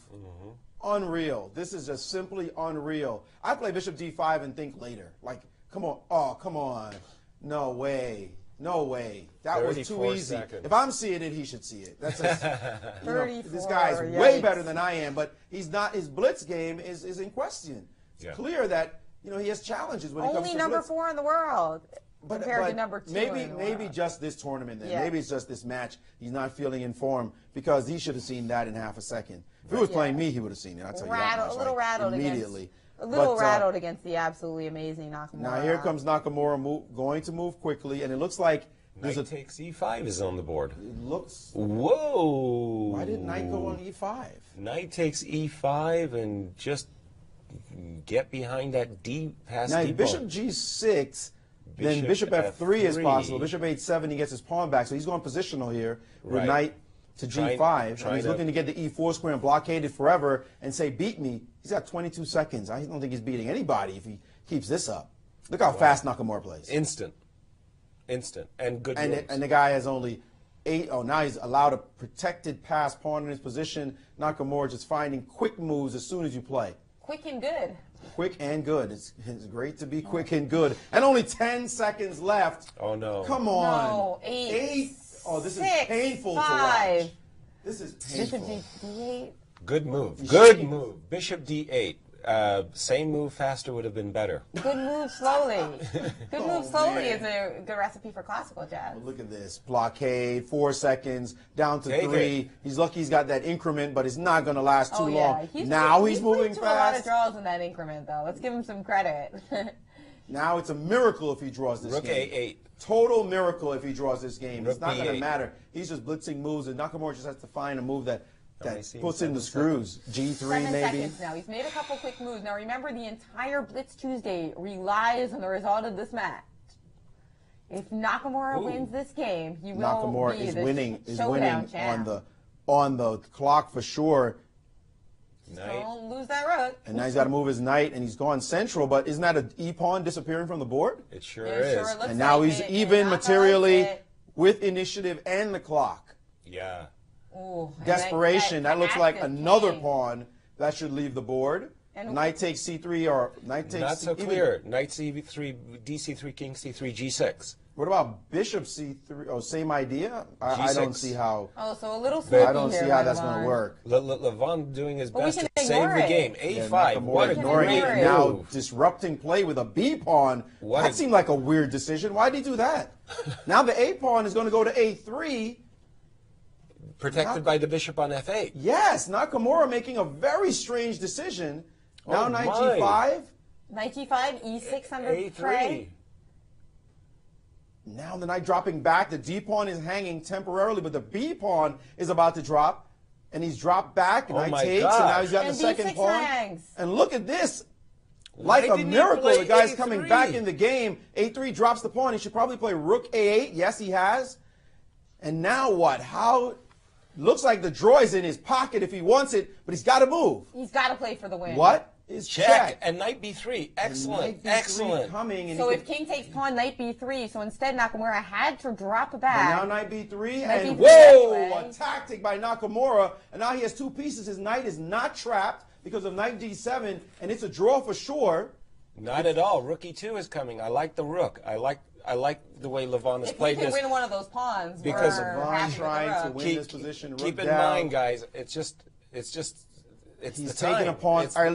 Speaker 4: Unreal. This is just simply unreal. I play bishop d5 and think later. Like, come on. Oh, come on. No way. No way. That was too easy.
Speaker 2: Seconds.
Speaker 4: If I'm seeing it, he should see it. That's just, this guy's
Speaker 3: yikes.
Speaker 4: way better than I am, but he's not. His blitz game is in question. It's clear that he has challenges when it comes to
Speaker 3: Only number
Speaker 4: blitz.
Speaker 3: 4 in the world compared to number 2.
Speaker 4: Maybe just this tournament then. Yeah. Maybe it's just this match. He's not feeling in form because he should have seen that in half a second. If he was playing me, he would have seen it. I'll tell you that much.
Speaker 3: A little rattled
Speaker 4: immediately.
Speaker 3: Rattled against the absolutely amazing Nakamura.
Speaker 4: Now here comes Nakamura going to move quickly, and it looks like
Speaker 2: knight takes e5 is on the board.
Speaker 4: It looks.
Speaker 2: Whoa!
Speaker 4: Why did knight go on e5?
Speaker 2: Knight takes e5 and just get behind that pass.
Speaker 4: Now bishop g6. Then bishop f3 is possible. Bishop h7, he gets his pawn back. So he's going positional here with knight to g5. And he's looking to get the e4 square and blockade it forever and say, beat me. He's got 22 seconds. I don't think he's beating anybody if he keeps this up. Look how fast Nakamura plays.
Speaker 2: Instant. And good moves.
Speaker 4: And the guy has only 8. Oh, now he's allowed a protected pass pawn in his position. Nakamura just finding quick moves as soon as you play.
Speaker 3: Quick and good.
Speaker 4: Quick and good. It's great to be quick and good. And only 10 seconds left.
Speaker 2: Oh, no.
Speaker 4: Come on.
Speaker 3: No, 8.
Speaker 4: Oh, this
Speaker 3: 6,
Speaker 4: is painful
Speaker 3: 5.
Speaker 4: to watch. This is painful.
Speaker 3: Bishop d8.
Speaker 2: Good move. Good move. Bishop d8. Same move faster would have been better.
Speaker 3: Good move slowly. Good move slowly is a good recipe for classical jazz.
Speaker 4: Well, look at this. Blockade, 4 seconds, down to
Speaker 2: Take
Speaker 4: 3.
Speaker 2: it.
Speaker 4: He's lucky he's got that increment, but it's not going to last too long.
Speaker 3: He's
Speaker 4: moving
Speaker 3: to a lot of
Speaker 4: fast.
Speaker 3: draws in that increment, though. Let's give him some credit.
Speaker 4: Now it's a miracle if he draws this
Speaker 2: Rook
Speaker 4: game.
Speaker 2: A8.
Speaker 4: Total miracle if he draws this game.
Speaker 2: Rook
Speaker 4: It's not going to
Speaker 2: B8.
Speaker 4: matter. He's just blitzing moves, and Nakamura just has to find a move that
Speaker 2: many seems?
Speaker 4: puts in the screws. G3
Speaker 3: 7
Speaker 4: maybe.
Speaker 3: seconds now. He's made a couple quick moves. Now remember, the entire Blitz Tuesday relies on the result of this match. If Nakamura wins this game, he will
Speaker 4: Nakamura
Speaker 3: be
Speaker 4: is
Speaker 3: the
Speaker 4: winning
Speaker 3: showdown champ.
Speaker 4: on the clock for sure.
Speaker 2: Knight.
Speaker 3: Don't lose that rook.
Speaker 4: And now he's got to move his knight, and he's gone central. But isn't that an e-pawn disappearing from the board?
Speaker 2: It sure
Speaker 3: It
Speaker 2: is.
Speaker 3: sure looks
Speaker 4: And now
Speaker 3: like
Speaker 4: he's
Speaker 3: it.
Speaker 4: even
Speaker 3: Naka
Speaker 4: materially
Speaker 3: likes it.
Speaker 4: with initiative and the clock.
Speaker 2: Yeah.
Speaker 3: Ooh, and
Speaker 4: Desperation. That looks like
Speaker 3: active
Speaker 4: another
Speaker 3: king.
Speaker 4: pawn that should leave the board.
Speaker 3: And
Speaker 4: Knight takes c3 or knight takes
Speaker 2: Not so
Speaker 4: even-
Speaker 2: clear. Knight C3, D3, King C3, G6.
Speaker 4: What about bishop c3? Oh, same idea? I don't
Speaker 2: G6.
Speaker 4: see how.
Speaker 3: Oh, so a little sleepy
Speaker 4: I don't
Speaker 3: here
Speaker 4: see how
Speaker 3: by
Speaker 4: that's going to
Speaker 3: Levon.
Speaker 4: work.
Speaker 2: Levon doing his
Speaker 3: But we
Speaker 2: best
Speaker 3: can
Speaker 2: to save
Speaker 3: ignore
Speaker 2: the
Speaker 3: it.
Speaker 2: game.
Speaker 4: Yeah,
Speaker 2: A5.
Speaker 4: Nakamura
Speaker 2: What a
Speaker 4: ignoring
Speaker 2: great
Speaker 4: it.
Speaker 3: great
Speaker 4: Now
Speaker 2: move.
Speaker 4: disrupting play with a b pawn.
Speaker 2: What
Speaker 4: That
Speaker 2: a-
Speaker 4: seemed like a weird decision. Why did he do that? Now the a pawn is going to go to a3.
Speaker 2: Protected by the bishop on F8.
Speaker 4: Yes, Nakamura making a very strange decision. Now
Speaker 2: Oh,
Speaker 4: knight
Speaker 2: my.
Speaker 4: g5.
Speaker 3: Knight G5, E6 under
Speaker 2: A3.
Speaker 3: prey.
Speaker 4: Now the knight dropping back. The d pawn is hanging temporarily, but the b pawn is about to drop. And he's dropped back.
Speaker 2: Oh
Speaker 4: Knight
Speaker 2: my
Speaker 4: takes, and
Speaker 2: gosh.
Speaker 4: now he's got
Speaker 3: And
Speaker 4: the second
Speaker 3: B6
Speaker 4: pawn.
Speaker 3: hangs.
Speaker 4: And look at this. Like
Speaker 2: Why
Speaker 4: a
Speaker 2: didn't he
Speaker 4: miracle,
Speaker 2: play
Speaker 4: the guy's
Speaker 2: A3?
Speaker 4: coming back in the game. A3 drops the pawn. He should probably play rook A8. Yes, he has. And now what? How? Looks like the draw is in his pocket if he wants it, but he's got to move.
Speaker 3: He's got to play for the win.
Speaker 4: What is
Speaker 2: Check. And Knight B3. Excellent.
Speaker 4: Knight B3
Speaker 2: Excellent.
Speaker 4: coming, and
Speaker 3: So
Speaker 4: he
Speaker 3: if
Speaker 4: could,
Speaker 3: king takes pawn, knight b3, so instead Nakamura had to drop
Speaker 4: and
Speaker 3: back.
Speaker 4: now knight b3,
Speaker 3: Knight
Speaker 4: and
Speaker 3: B3
Speaker 4: whoa,
Speaker 3: anyway.
Speaker 4: a tactic by Nakamura, and now he has 2 pieces. His knight is not trapped because of knight d7, and it's a draw for sure.
Speaker 2: Not at all. Rook E2 is coming. I like the rook. I like the way Levon has
Speaker 3: If we
Speaker 2: played
Speaker 3: can
Speaker 2: this.
Speaker 3: win one of those pawns,
Speaker 2: Because
Speaker 3: we're
Speaker 4: Levon
Speaker 3: happy with the
Speaker 4: trying to
Speaker 3: rook.
Speaker 4: win this position. Rook
Speaker 2: Keep in
Speaker 4: down.
Speaker 2: mind, guys, it's
Speaker 4: He's
Speaker 2: the time.
Speaker 4: taking a pawn,
Speaker 2: It's-
Speaker 4: or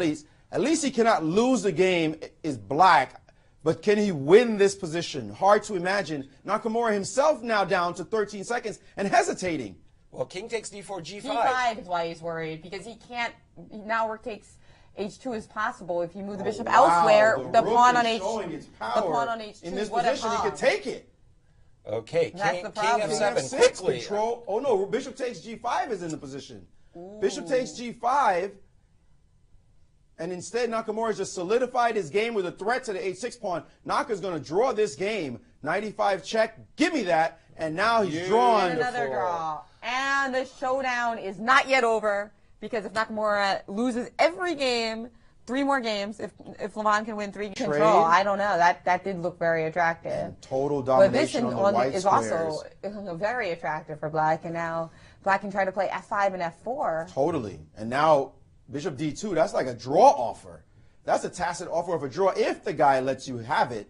Speaker 4: at least he cannot lose the game, is black, but can he win this position? Hard to imagine. Nakamura himself now down to 13 seconds and hesitating.
Speaker 2: Well, king takes D4, G5.
Speaker 3: G5 is why he's worried, because he can't, now rook takes H2 is possible if you move the bishop
Speaker 4: Wow,
Speaker 3: elsewhere. The
Speaker 4: rook
Speaker 3: pawn
Speaker 4: is
Speaker 3: on H2.
Speaker 4: showing its
Speaker 3: The
Speaker 4: power.
Speaker 3: pawn on H2.
Speaker 4: In this
Speaker 3: what a
Speaker 4: position, he
Speaker 3: pawn.
Speaker 4: could take it.
Speaker 2: Okay,
Speaker 3: That's
Speaker 2: king
Speaker 3: the problem.
Speaker 2: F7
Speaker 4: F6,
Speaker 2: quickly.
Speaker 4: control. Oh no, bishop takes G5 is in the position. Bishop takes G5. And instead, Nakamura has just solidified his game with a threat to the H6 pawn. Naka's going to draw this game. 95 check. Give me that. And now he's drawn.
Speaker 3: And another draw. And the showdown is not yet over, because if Nakamura loses every game, 3 more games, if Levon can win 3 control, I don't know. That did look very attractive.
Speaker 4: Total
Speaker 3: But this
Speaker 4: domination on the white
Speaker 3: is
Speaker 4: squares.
Speaker 3: also very attractive for black, and now black can try to play F5 and F4.
Speaker 4: Totally. And now bishop D2, that's like a draw offer. That's a tacit offer of a draw if the guy lets you have it.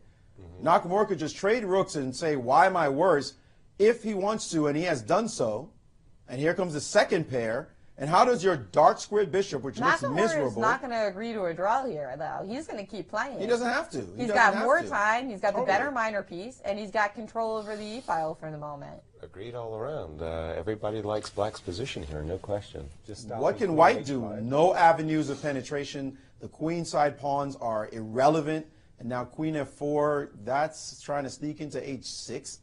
Speaker 4: Nakamura could just trade rooks and say, why am I worse? If he wants to, and he has done so. And here comes the second pair. And how does your dark squared bishop, which looks
Speaker 3: Nakamura
Speaker 4: miserable,
Speaker 3: is not going to agree to a draw here, though. He's going to keep playing.
Speaker 4: he doesn't have to. He
Speaker 3: He's
Speaker 4: doesn't
Speaker 3: got
Speaker 4: have
Speaker 3: more
Speaker 4: to.
Speaker 3: time. He's got the
Speaker 4: Totally.
Speaker 3: better minor piece, and he's got control over the E-file for the moment.
Speaker 2: Agreed all around. Everybody likes black's position here, no question. Just stop
Speaker 4: What
Speaker 2: him
Speaker 4: can
Speaker 2: from
Speaker 4: white do?
Speaker 2: H5.
Speaker 4: No avenues of penetration. The queen side pawns are irrelevant. And now queen f4, that's trying to sneak into h6.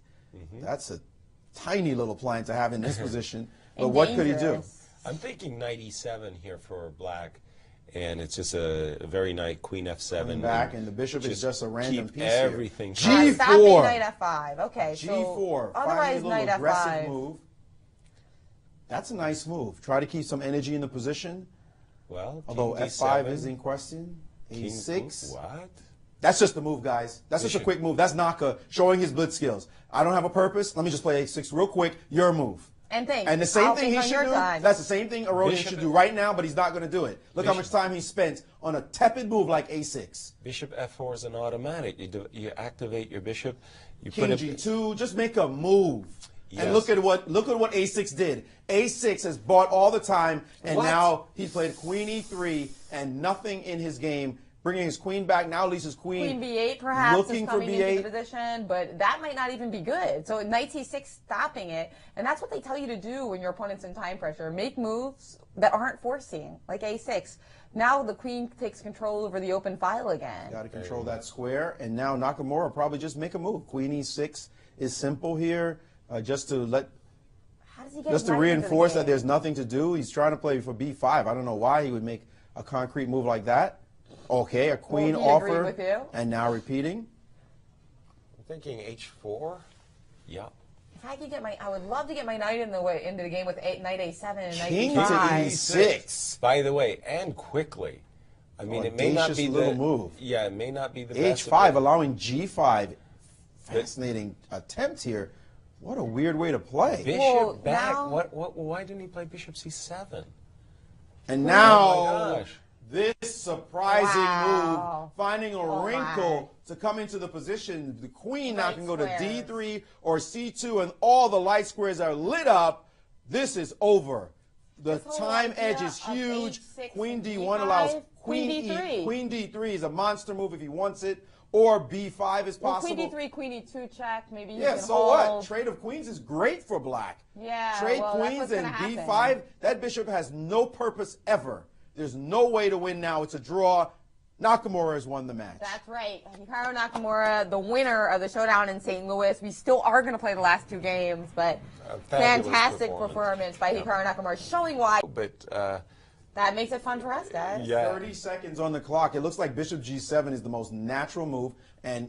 Speaker 4: That's a tiny little plan to have in this position. But
Speaker 3: And
Speaker 4: what could he do?
Speaker 3: dangerous.
Speaker 2: I'm thinking knight E7 here for black, and it's just a very nice queen F7.
Speaker 4: Coming back, and the bishop is just a random
Speaker 2: keep
Speaker 4: piece here.
Speaker 2: everything.
Speaker 4: G4.
Speaker 3: All right, stop being knight F5. Okay,
Speaker 4: G4.
Speaker 3: so
Speaker 4: Finally,
Speaker 3: otherwise
Speaker 4: a little
Speaker 3: knight
Speaker 4: aggressive
Speaker 3: F5.
Speaker 4: move. That's a nice move. Try to keep some energy in the position.
Speaker 2: Well,
Speaker 4: Although
Speaker 2: king
Speaker 4: f5
Speaker 2: D7,
Speaker 4: is in question.
Speaker 2: king-
Speaker 4: a6.
Speaker 2: What?
Speaker 4: That's just the move, guys. That's just a quick move. That's Naka showing his blitz skills. I don't have a purpose. Let me just play a6 real quick. Your move.
Speaker 3: And thanks.
Speaker 4: And the same
Speaker 3: I'll
Speaker 4: thing
Speaker 3: think
Speaker 4: he
Speaker 3: on
Speaker 4: should
Speaker 3: your
Speaker 4: do,
Speaker 3: time.
Speaker 4: that's the same thing Aronian
Speaker 2: Bishop-
Speaker 4: should do right now, but he's not going to do it. Look how much
Speaker 2: Bishop-
Speaker 4: time he spent on a tepid move like a6.
Speaker 2: Bishop F4 is an automatic. You activate your bishop. You
Speaker 4: King
Speaker 2: put
Speaker 4: g2, just make a move.
Speaker 2: Yes.
Speaker 4: And look at what A6 did. A6 has bought all the time, and now he played Queen E3 and nothing in his game, bringing his queen back. Now Lisa's
Speaker 3: Queen B8 perhaps
Speaker 4: looking
Speaker 3: is coming
Speaker 4: for B8
Speaker 3: into the position, but that might not even be good. So Knight C6 stopping it, and that's what they tell you to do when your opponent's in time pressure. Make moves that aren't forcing, like A6. Now the queen takes control over the open file again.
Speaker 4: Got to control that square, and now Nakamura probably just make a move. Queen E6 is simple here, just to reinforce that there's nothing to do. He's trying to play for B5. I don't know why he would make a concrete move like that. Okay, a queen offer, and now repeating.
Speaker 2: I'm thinking H4. Yep.
Speaker 3: If I could get I would love to get my knight into the game with knight A7 and knight
Speaker 4: King
Speaker 3: E5.
Speaker 4: to E6.
Speaker 2: By the way, and quickly. I mean, it may not be
Speaker 4: little move.
Speaker 2: Yeah, it may not be the best.
Speaker 4: H5 allowing G5. Fascinating attempt here. What a weird way to play.
Speaker 2: Bishop back. Why didn't he play Bishop C7?
Speaker 4: And now,
Speaker 2: oh my gosh,
Speaker 4: this surprising move, finding a wrinkle to come into the position. The queen now can go to D3 or C2, and all the light squares are lit up. This is over. The time edge is huge. Queen D1 allows Queen E3. Queen D3 is a monster move if he wants it. Or B5 is possible.
Speaker 3: Queen D3, Queen E2 check. Maybe you
Speaker 4: can
Speaker 3: so
Speaker 4: hold. What? Trade of queens is great for black.
Speaker 3: Yeah.
Speaker 4: Trade queens and B5. That bishop has no purpose ever. There's no way to win now. It's a draw. Nakamura has won the match.
Speaker 3: That's right. Hikaru Nakamura, the winner of the Showdown in St. Louis. We still are going to play the last two games, but fantastic performance by Hikaru Nakamura, showing why.
Speaker 2: But
Speaker 3: that makes it fun for us, guys.
Speaker 2: Yeah.
Speaker 4: 30 seconds on the clock. It looks like Bishop G7 is the most natural move, and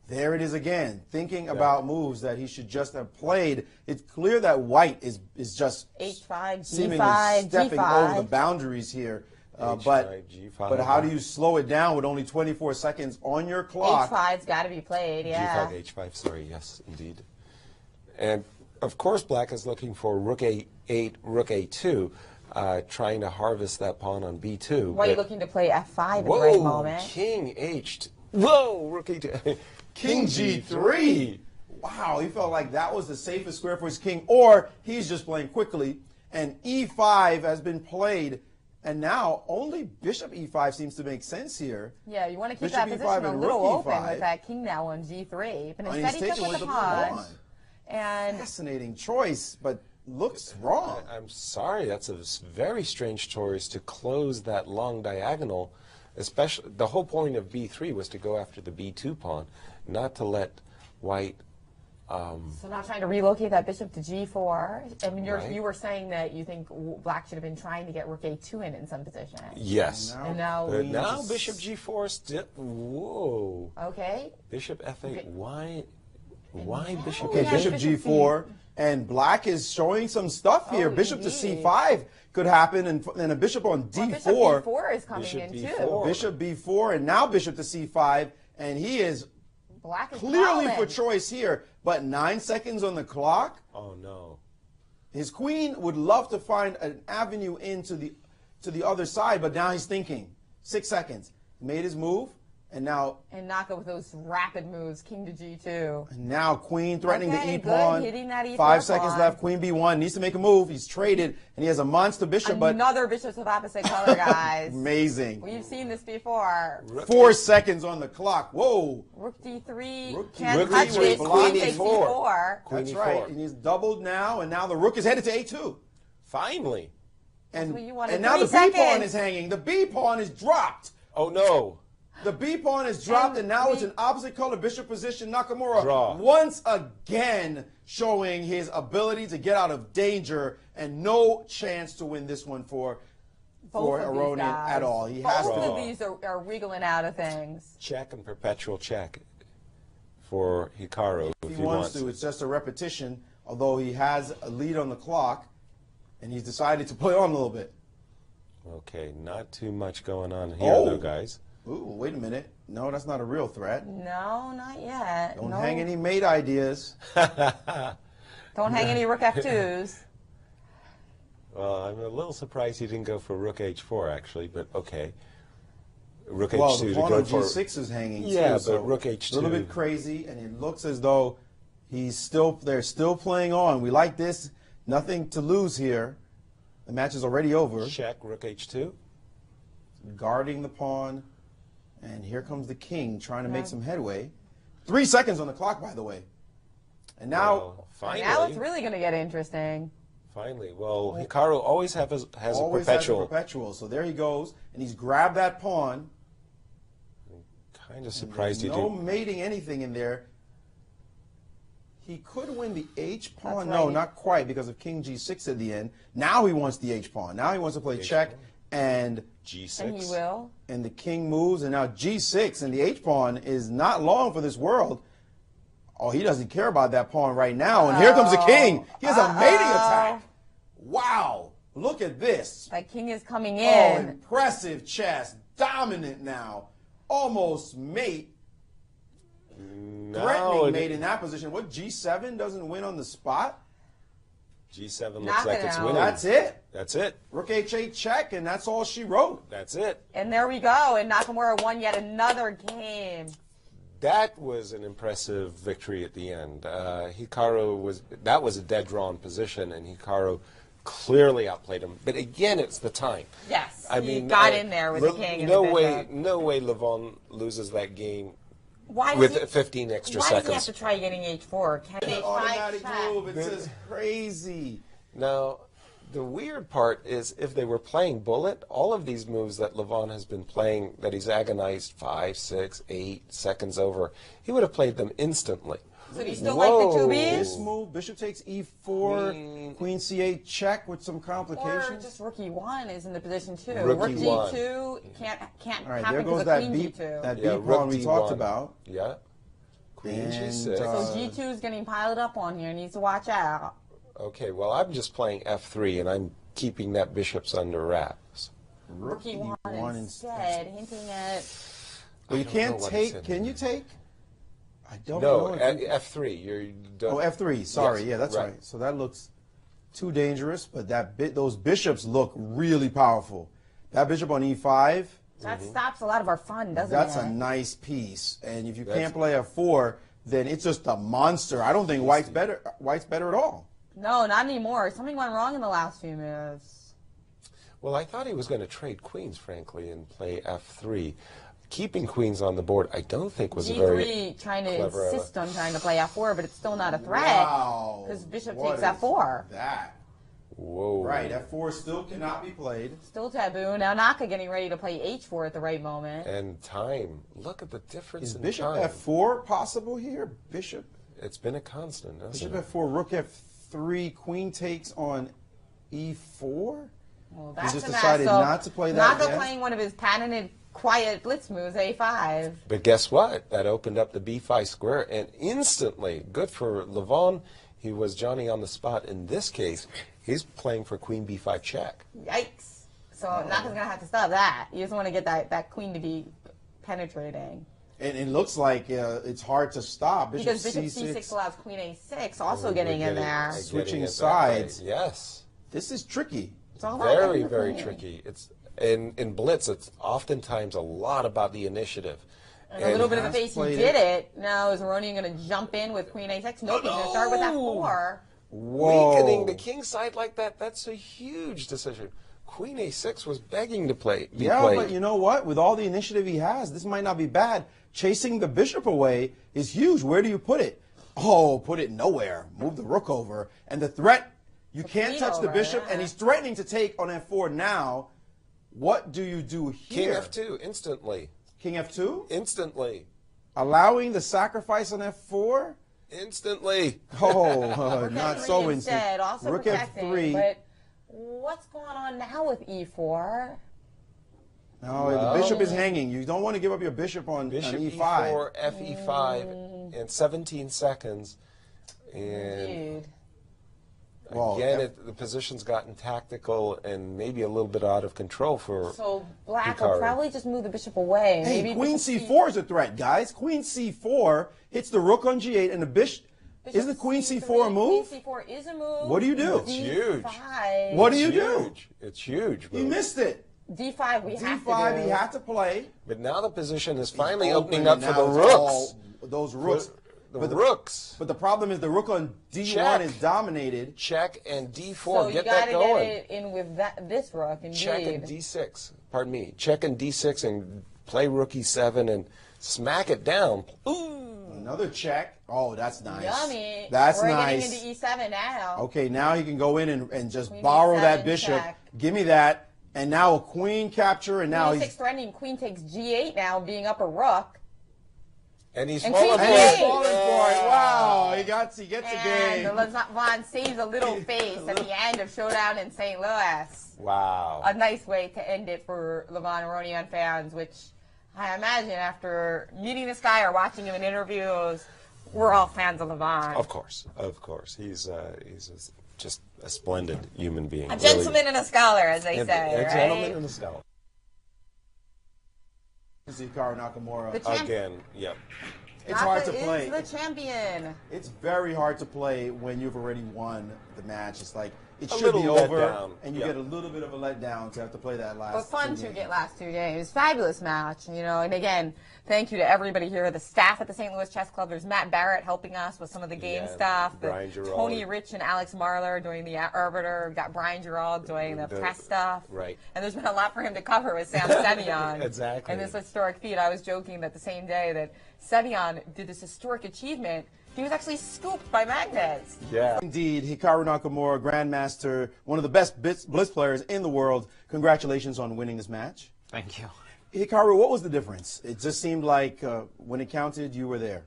Speaker 4: there it is again. Thinking about moves that he should just have played. It's clear that white is just
Speaker 3: H5,
Speaker 4: seemingly
Speaker 3: G5,
Speaker 4: stepping
Speaker 3: G5.
Speaker 4: over the boundaries here.
Speaker 2: H5, G5,
Speaker 4: but how do you slow it down with only 24 seconds on your clock?
Speaker 3: H5's got to be played, yeah.
Speaker 2: G5, H5, sorry, yes, indeed. And, of course, black is looking for rook A8, rook A2, trying to harvest that pawn on B2.
Speaker 3: Why are you looking to play F5 at the right moment?
Speaker 2: King H2. Whoa, rook A2.
Speaker 4: King G3. Wow, he felt like that was the safest square for his king, or he's just playing quickly. And E5 has been played. And now only Bishop E5 seems to make sense here.
Speaker 3: Yeah, you want to keep
Speaker 4: Bishop
Speaker 3: that position
Speaker 4: E5
Speaker 3: a little open
Speaker 4: E5.
Speaker 3: with that king now on G3. But
Speaker 4: And
Speaker 3: instead he took with the pawn. And
Speaker 4: fascinating choice, but looks wrong.
Speaker 2: I'm sorry, that's a very strange choice to close that long diagonal. Especially, the whole point of B3 was to go after the B2 pawn, not to let white.
Speaker 3: So now trying to relocate that bishop to G4. I mean, you were saying that you think black should have been trying to get rook A2 in some position.
Speaker 2: Yes.
Speaker 3: And now
Speaker 2: bishop G4 still. Whoa.
Speaker 3: Okay.
Speaker 2: Bishop F8. Why bishop?
Speaker 4: Okay, bishop G4, and black is showing some stuff here. Bishop to C5 could happen, and a bishop on D4.
Speaker 3: Bishop B4 is coming in too.
Speaker 4: Bishop B4, and now bishop to C5, and he is.
Speaker 3: Black is
Speaker 4: clearly for choice here, but 9 seconds on the clock.
Speaker 2: Oh no!
Speaker 4: His queen would love to find an avenue into the other side, but now he's thinking. 6 seconds. Made his move, and now.
Speaker 3: And Naka with those rapid moves, king to G2.
Speaker 4: And now queen threatening the E
Speaker 3: good,
Speaker 4: pawn.
Speaker 3: hitting that E4
Speaker 4: 5 seconds left. Queen B1 needs to make a move. He's traded, and he has a monster bishop.
Speaker 3: Another bishops of opposite color, guys.
Speaker 4: Amazing.
Speaker 3: We've seen this before.
Speaker 4: 4 seconds on the clock. Whoa.
Speaker 3: Rook D3.
Speaker 4: Rook
Speaker 3: Can't touch it.
Speaker 2: Queen
Speaker 3: takes E4.
Speaker 4: That's right. And he's doubled now, and now the rook is headed to A2.
Speaker 2: Finally.
Speaker 4: And now the B pawn is hanging. The B pawn is dropped.
Speaker 2: Oh no.
Speaker 4: The B pawn is dropped, and now it's an opposite color bishop position. Nakamura once again showing his ability to get out of danger, and no chance to win this one for Aronian at all. He has to.
Speaker 3: Both of these are wiggling out of things.
Speaker 2: Check and perpetual check for Hikaru if he wants
Speaker 4: to. It's just a repetition, although he has a lead on the clock, and he's decided to play on a little bit.
Speaker 2: Okay, not too much going on here, though, guys.
Speaker 4: Ooh, wait a minute. No, that's not a real threat.
Speaker 3: No, not yet.
Speaker 4: Don't hang any mate ideas.
Speaker 3: Don't hang any rook F2s.
Speaker 2: Well, I'm a little surprised he didn't go for rook H4, actually, but okay. Rook H2
Speaker 4: the
Speaker 2: to
Speaker 4: pawn
Speaker 2: go
Speaker 4: on
Speaker 2: for
Speaker 4: G6 is hanging too.
Speaker 2: Yeah,
Speaker 4: so
Speaker 2: but rook H2.
Speaker 4: A little bit crazy, and it looks as though They're still playing on. We like this. Nothing to lose here. The match is already over.
Speaker 2: Check, rook h2.
Speaker 4: Guarding the pawn. And here comes the king trying to make some headway. 3 seconds on the clock, by the way. And now,
Speaker 2: well, finally,
Speaker 3: now it's really going to get interesting.
Speaker 2: Finally. Well, Hikaru always has a perpetual.
Speaker 4: Always has a perpetual. So there he goes. And he's grabbed that pawn.
Speaker 2: Kind of surprised you
Speaker 4: no
Speaker 2: didn't.
Speaker 4: mating anything in there. He could win the H pawn.
Speaker 3: That's
Speaker 4: No,
Speaker 3: right.
Speaker 4: not quite, because of King G6 at the end. Now he wants the H pawn. Now he wants to play check and
Speaker 2: G6.
Speaker 3: And he will.
Speaker 4: and the king moves, and now G6 and the H pawn is not long for this world. Oh, he doesn't care about that pawn right now. And here comes the king. He has a mating attack. Wow. Look at this.
Speaker 3: That king is coming
Speaker 4: Oh,
Speaker 3: in.
Speaker 4: impressive chess. Dominant now. Almost mate. Threatening mate in that position. What, G7 doesn't win on the spot?
Speaker 2: G7 looks
Speaker 3: Knock
Speaker 2: like
Speaker 3: it
Speaker 2: it's
Speaker 3: out.
Speaker 2: winning.
Speaker 4: That's it.
Speaker 2: That's it.
Speaker 4: Rook H8 check, and that's all she wrote.
Speaker 2: That's it.
Speaker 3: And there we go. And Nakamura won yet another game.
Speaker 2: That was an impressive victory at the end. That was a dead drawn position, and Hikaru clearly outplayed him. But again, it's the time.
Speaker 3: Yes.
Speaker 2: I
Speaker 3: he
Speaker 2: mean,
Speaker 3: got in there with the king and
Speaker 2: no
Speaker 3: the
Speaker 2: way,
Speaker 3: bishop.
Speaker 2: no way, Levon loses that game
Speaker 3: Why does
Speaker 2: with
Speaker 3: he,
Speaker 2: 15 extra
Speaker 3: why
Speaker 2: seconds.
Speaker 3: does he have to try getting H4? Can
Speaker 4: The
Speaker 3: H5
Speaker 4: automatic
Speaker 3: check?
Speaker 4: move. It's just crazy.
Speaker 2: Now, the weird part is if they were playing bullet, all of these moves that Levon has been playing, that he's agonized 5, 6, 8 seconds over, he would have played them instantly.
Speaker 3: So do you still like the two
Speaker 4: This
Speaker 3: Bs?
Speaker 4: move, bishop takes E4, Queen C8 check with some
Speaker 3: Or
Speaker 4: complications.
Speaker 3: just rook E1 is in the position too.
Speaker 2: Rook
Speaker 3: Rook
Speaker 2: E1.
Speaker 3: G2 can't
Speaker 4: All right,
Speaker 3: happen
Speaker 4: there goes
Speaker 3: because
Speaker 4: that
Speaker 3: of
Speaker 4: B,
Speaker 3: Queen G2.
Speaker 4: that B
Speaker 2: Yeah,
Speaker 4: pawn
Speaker 2: rook
Speaker 4: we
Speaker 2: D1.
Speaker 4: talked about.
Speaker 2: Yeah. Queen
Speaker 4: And,
Speaker 2: G6.
Speaker 3: So
Speaker 4: uh,
Speaker 3: G2 is getting piled up on here. Needs to watch out.
Speaker 2: Okay, well, I'm just playing F3, and I'm keeping that bishop's under wraps.
Speaker 3: Rook E1
Speaker 4: E1
Speaker 3: instead, hinting at.
Speaker 4: Well, you
Speaker 2: I don't know
Speaker 4: can't
Speaker 2: what
Speaker 4: take.
Speaker 2: it's in
Speaker 4: Can
Speaker 2: there.
Speaker 4: you take? I don't
Speaker 2: No,
Speaker 4: know. if you-
Speaker 2: F3. You're done.
Speaker 4: Oh, F3. Sorry.
Speaker 2: Yes,
Speaker 4: Yeah, that's
Speaker 2: right.
Speaker 4: right. So that looks too dangerous, but those bishops look really powerful. That bishop on E5,
Speaker 3: That stops a lot of our fun, doesn't
Speaker 4: that's
Speaker 3: it?
Speaker 4: a nice piece. And if you
Speaker 2: That's-
Speaker 4: can't play F4, then it's just a monster. I don't think White's better at all.
Speaker 3: No, not anymore. Something went wrong in the last few moves.
Speaker 2: Well, I thought he was going to trade queens, frankly, and play F3. Keeping queens on the board, I don't think was a very
Speaker 3: G3 trying to
Speaker 2: clever
Speaker 3: insist on trying to play F4, but it's still not a threat.
Speaker 4: Wow.
Speaker 3: Because bishop
Speaker 4: What
Speaker 3: takes
Speaker 4: is
Speaker 3: F4.
Speaker 4: That.
Speaker 2: Whoa.
Speaker 4: Right. F4 still cannot be played.
Speaker 3: Still taboo. Now Naka getting ready to play H4 at the right moment.
Speaker 2: And time. Look at the difference
Speaker 4: Is
Speaker 2: in
Speaker 4: bishop
Speaker 2: time.
Speaker 4: F4 possible here? Bishop
Speaker 2: It's been a constant, hasn't
Speaker 4: Bishop
Speaker 2: it?
Speaker 4: F4, Rook F3, Queen takes on E4.
Speaker 3: Well, that's
Speaker 4: just
Speaker 3: a
Speaker 4: decided
Speaker 3: mess. So
Speaker 4: not to play that
Speaker 3: Naka
Speaker 4: again?
Speaker 3: playing one of his patented quiet blitz moves, A5.
Speaker 2: But guess what? That opened up the B5 square, and instantly, good for Levon. He was Johnny on the spot. In this case, he's playing for Queen B5 check.
Speaker 3: Yikes. So Naka's going to have to stop that. He doesn't want to get that queen to be penetrating.
Speaker 4: And it looks like it's hard to stop.
Speaker 3: Because bishop
Speaker 4: C6.
Speaker 3: C6 allows queen A6 also getting in there.
Speaker 4: Switching
Speaker 2: Getting it that
Speaker 4: sides.
Speaker 2: way. Yes.
Speaker 4: This is tricky.
Speaker 3: It's all about
Speaker 2: Very,
Speaker 3: getting the
Speaker 2: very
Speaker 3: queen.
Speaker 2: tricky. It's in Blitz, it's oftentimes a lot about the initiative.
Speaker 3: And a little bit of a
Speaker 4: has
Speaker 3: face, he
Speaker 4: played
Speaker 3: did it. Now is Aronian going to jump in with queen A6? Nope, he's going to start with F4.
Speaker 4: Whoa.
Speaker 2: Weakening the king side like that, that's a huge decision. Queen A6 was begging to be played.
Speaker 4: But you know what? With all the initiative he has, this might not be bad. Chasing the bishop away is huge. Where do you put it? Oh, put it nowhere. Move the rook over. And the threat, you can't
Speaker 3: queen
Speaker 4: touch the
Speaker 3: over,
Speaker 4: bishop,
Speaker 3: yeah.
Speaker 4: and he's threatening to take on F4 now. What do you do
Speaker 2: King
Speaker 4: here?
Speaker 2: F2, instantly.
Speaker 4: King F2?
Speaker 2: Instantly.
Speaker 4: Allowing the sacrifice on F4?
Speaker 2: Instantly.
Speaker 4: Oh,
Speaker 3: Rook
Speaker 4: not
Speaker 3: F3
Speaker 4: so
Speaker 3: instead,
Speaker 4: instant.
Speaker 3: also
Speaker 4: Rook
Speaker 3: protecting.
Speaker 4: F3.
Speaker 3: But what's going on now with E4?
Speaker 4: No, the bishop is hanging. You don't want to give up your bishop on
Speaker 2: Bishop
Speaker 4: E5.
Speaker 2: E4, F E5 in 17 seconds. And
Speaker 3: Dude.
Speaker 4: Well,
Speaker 2: again, the position's gotten tactical and maybe a little bit out of control for
Speaker 3: So black will
Speaker 2: Hikaru.
Speaker 3: probably just move the bishop away.
Speaker 4: Hey,
Speaker 3: Maybe
Speaker 4: Queen
Speaker 3: bishop
Speaker 4: C4 is a threat, guys. Queen C4 hits the rook on G8, and the bishop.
Speaker 3: Bishop
Speaker 4: Isn't Queen
Speaker 3: C3,
Speaker 4: C4 a move?
Speaker 3: Queen C4 is a move.
Speaker 4: What do you do?
Speaker 2: It's huge.
Speaker 3: D5.
Speaker 4: What do you
Speaker 2: It's
Speaker 4: do?
Speaker 2: huge. It's huge.
Speaker 4: He
Speaker 2: move.
Speaker 4: missed it.
Speaker 3: D5 we have to
Speaker 4: D5
Speaker 3: do.
Speaker 4: he had to play.
Speaker 2: But now the position is finally
Speaker 4: Open,
Speaker 2: opening up
Speaker 4: and
Speaker 2: for
Speaker 4: now
Speaker 2: the
Speaker 4: it's
Speaker 2: rooks.
Speaker 4: all- those rooks.
Speaker 2: rooks.
Speaker 4: But the problem is the rook on D1 is dominated.
Speaker 2: Check and D4.
Speaker 3: So
Speaker 2: get that going.
Speaker 3: you got to get it in with this rook, indeed.
Speaker 2: Check and D6. Pardon me. Check and D6 and play rook E7 and smack it down. Ooh.
Speaker 4: Another check. Oh, that's nice.
Speaker 3: Yummy.
Speaker 4: That's
Speaker 3: We're
Speaker 4: nice.
Speaker 3: getting into E7 now.
Speaker 4: Okay, now he can go in and just
Speaker 3: Queen
Speaker 4: borrow
Speaker 3: E7
Speaker 4: that bishop.
Speaker 3: check.
Speaker 4: Give me that. And now a queen capture, and now
Speaker 3: Queen
Speaker 4: he's
Speaker 3: E6 threatening. Queen takes G8 now, being up a rook.
Speaker 2: And he's
Speaker 3: And
Speaker 2: falling
Speaker 3: Queen
Speaker 2: for
Speaker 3: E8.
Speaker 2: it.
Speaker 4: falling for it. Wow, he gets a game.
Speaker 3: And Levon saves a little face at the end of Showdown in St. Louis.
Speaker 2: Wow.
Speaker 3: A nice way to end it for Levon Aronian fans, which I imagine after meeting this guy or watching him in interviews, we're all fans of Levon.
Speaker 2: Of course. He's just a splendid human being.
Speaker 3: A gentleman and a scholar, as they say,
Speaker 2: A
Speaker 3: right?
Speaker 2: gentleman and a scholar.
Speaker 4: Hikaru Nakamura.
Speaker 2: Again, yep.
Speaker 4: It's hard to play.
Speaker 3: Is the champion.
Speaker 4: It's very hard to play when you've already won the match. It's like it
Speaker 2: A
Speaker 4: should be
Speaker 2: little let
Speaker 4: over,
Speaker 2: down.
Speaker 4: and you
Speaker 2: Yeah.
Speaker 4: get a little bit of a letdown to have to play that last.
Speaker 3: But fun
Speaker 4: 2
Speaker 3: to
Speaker 4: games.
Speaker 3: get last 2 games. Fabulous match, And again, thank you to everybody here, the staff at the St. Louis Chess Club. There's Matt Barrett helping us with some of the game stuff.
Speaker 2: Brian Gerald.
Speaker 3: Tony Rich and Alex Marler doing the arbiter. We've got Brian Gerald doing the press stuff.
Speaker 2: Right.
Speaker 3: And there's been a lot for him to cover with Sam Semyon.
Speaker 2: Exactly.
Speaker 3: And this historic feat. I was joking that the same day that Semyon did this historic achievement, he was actually scooped by Magnets.
Speaker 2: Yeah.
Speaker 4: Indeed, Hikaru Nakamura, Grandmaster, one of the best Blitz players in the world. Congratulations on winning this match.
Speaker 5: Thank you.
Speaker 4: Hikaru, what was the difference? It just seemed like when it counted, you were there.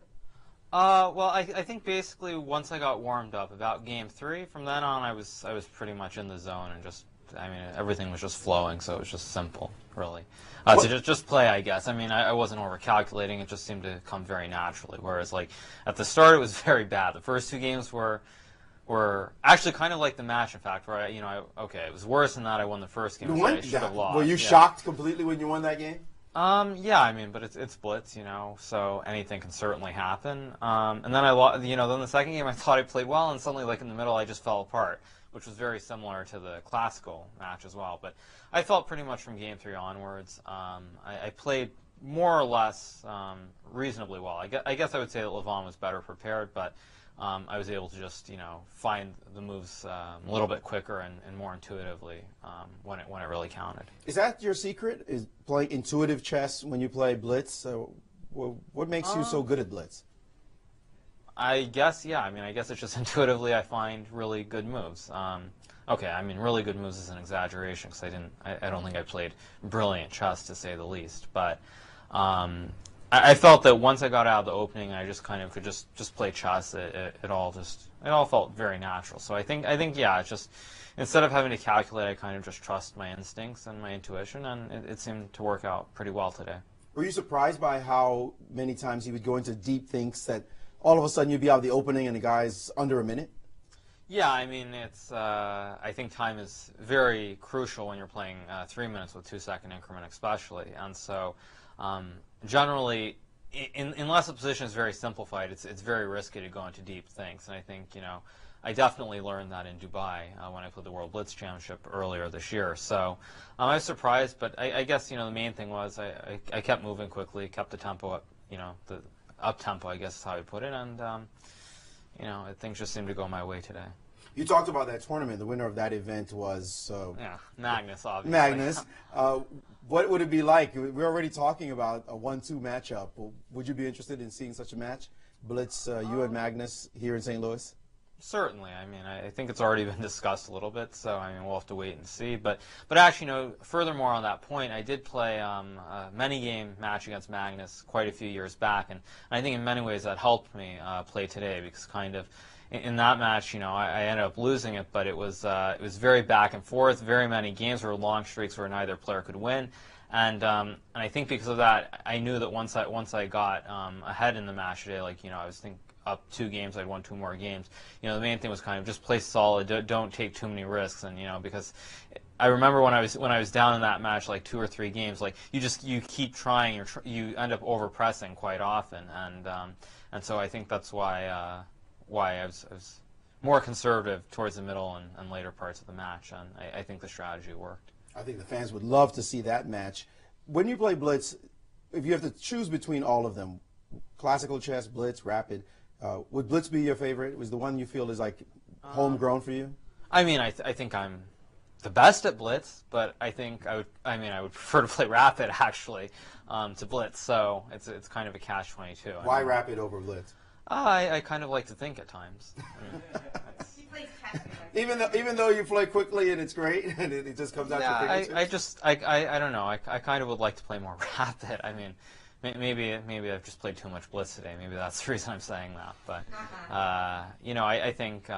Speaker 5: Well, I think basically once I got warmed up, about game 3, from then on I was pretty much in the zone and everything was just flowing, so it was just simple, really. To just play, I guess. I wasn't over-calculating. It just seemed to come very naturally, whereas, like, at the start it was very bad. The first 2 games were actually kind of like the match, in fact, where, it was worse than that. I won the first game, so I should have lost.
Speaker 4: Were you shocked completely when you won that game?
Speaker 5: Yeah, but it's Blitz, so anything can certainly happen. And then then the second game I thought I played well, and suddenly, like, in the middle, I just fell apart, which was very similar to the classical match as well. But I felt pretty much from game 3 onwards, I played more or less reasonably well. I guess I would say that Levon was better prepared, but I was able to just, find the moves a little bit quicker and more intuitively when it really counted.
Speaker 4: Is that your secret? Is playing intuitive chess when you play Blitz? What makes you so good at Blitz?
Speaker 5: I guess, yeah. I guess it's just intuitively I find really good moves. Really good moves is an exaggeration because I don't think I played brilliant chess, to say the least. But I felt that once I got out of the opening, I just kind of could just play chess. It all felt very natural. So I think yeah, it's just instead of having to calculate, I kind of just trust my instincts and my intuition, and it seemed to work out pretty well today.
Speaker 4: Were you surprised by how many times he would go into deep thinks that all of a sudden you'd be out of the opening and the guy's under a minute?
Speaker 5: Yeah, it's. I think time is very crucial when you're playing 3 minutes with 2-second increment, especially, and so generally, unless the position is very simplified, it's very risky to go into deep thinks. And I think I definitely learned that in Dubai when I played the World Blitz Championship earlier this year. So I was surprised, but I guess the main thing was I kept moving quickly, kept the tempo up, the up tempo, I guess is how I put it, and things just seemed to go my way today.
Speaker 4: You talked about that tournament. The winner of that event was
Speaker 5: Magnus, obviously.
Speaker 4: Magnus. What would it be like? We're already talking about a 1-2 matchup. Would you be interested in seeing such a match? Blitz, you and Magnus here in St. Louis?
Speaker 5: Certainly. I think it's already been discussed a little bit, so we'll have to wait and see. But actually, furthermore on that point, I did play a many-game match against Magnus quite a few years back, and I think in many ways that helped me play today because kind of in that match, I ended up losing it, but it was very back and forth. Very many games were long streaks where neither player could win, and I think because of that, I knew that once I got ahead in the match today, I was thinking up 2 games, I'd won 2 more games. The main thing was kind of just play solid, don't take too many risks, and because I remember when I was down in that match, like 2 or 3 games, like you keep trying, you end up over pressing quite often, and so I think that's why I was more conservative towards the middle and later parts of the match, and I think the strategy worked.
Speaker 4: I think the fans would love to see that match. When you play Blitz, if you have to choose between all of them, classical chess, Blitz, rapid, Would Blitz be your favorite? Was the one you feel is like homegrown for you?
Speaker 5: I mean, I think I'm the best at Blitz, but I think I would prefer to play Rapid actually to Blitz. So it's kind of a catch-22.
Speaker 4: Why Rapid over Blitz?
Speaker 5: I kind of like to think at times.
Speaker 3: He plays chess.
Speaker 4: Even though you play quickly and it's great and it just comes out your fingertips?
Speaker 5: I don't know. I kind of would like to play more Rapid. I mean, maybe I've just played too much Blitz today. Maybe that's the reason I'm saying that. But you know, I think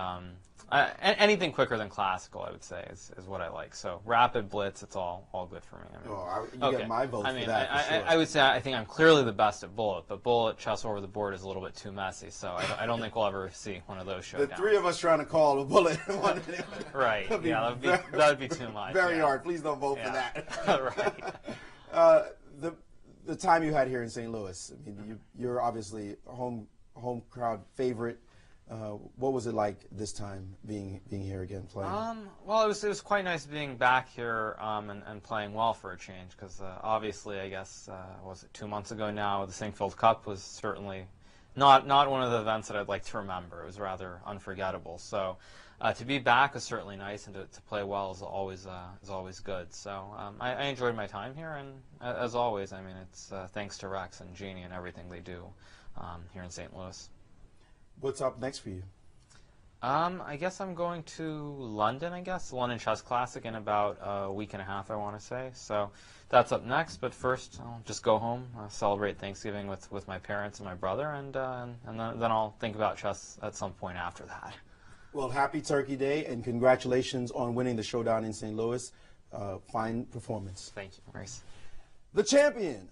Speaker 5: anything quicker than classical, I would say, is what I like. So Rapid, Blitz, it's all good for me. I mean,
Speaker 4: you get my vote for that. For sure.
Speaker 5: I would say I think I'm clearly the best at Bullet, but Bullet chess over the board is a little bit too messy. So I don't think we'll ever see one of those showdowns.
Speaker 4: The three of us trying to call a Bullet.
Speaker 5: Right. Yeah, that would be too much.
Speaker 4: Very hard. Please don't vote for that.
Speaker 5: Right.
Speaker 4: The time you had here in St. Louis, I mean, you're obviously a home crowd favorite. What was it like this time being here again playing?
Speaker 5: Well, it was quite nice being back here and playing well for a change, because obviously, I guess was it 2 months ago now, the Sinkfield Cup was certainly not one of the events that I'd like to remember. It was rather unforgettable. So to be back is certainly nice, and to play well is always good. So I enjoyed my time here, and as always, I mean, it's thanks to Rex and Jeannie and everything they do here in St. Louis.
Speaker 4: What's up next for you?
Speaker 5: I guess I'm going to London, the London Chess Classic in about a week and a half, I want to say. So that's up next, but first I'll just go home, celebrate Thanksgiving with my parents and my brother, and then I'll think about chess at some point after that.
Speaker 4: Well, happy Turkey Day, and congratulations on winning the Showdown in St. Louis. Fine performance.
Speaker 5: Thank you, Maurice.
Speaker 4: The champion,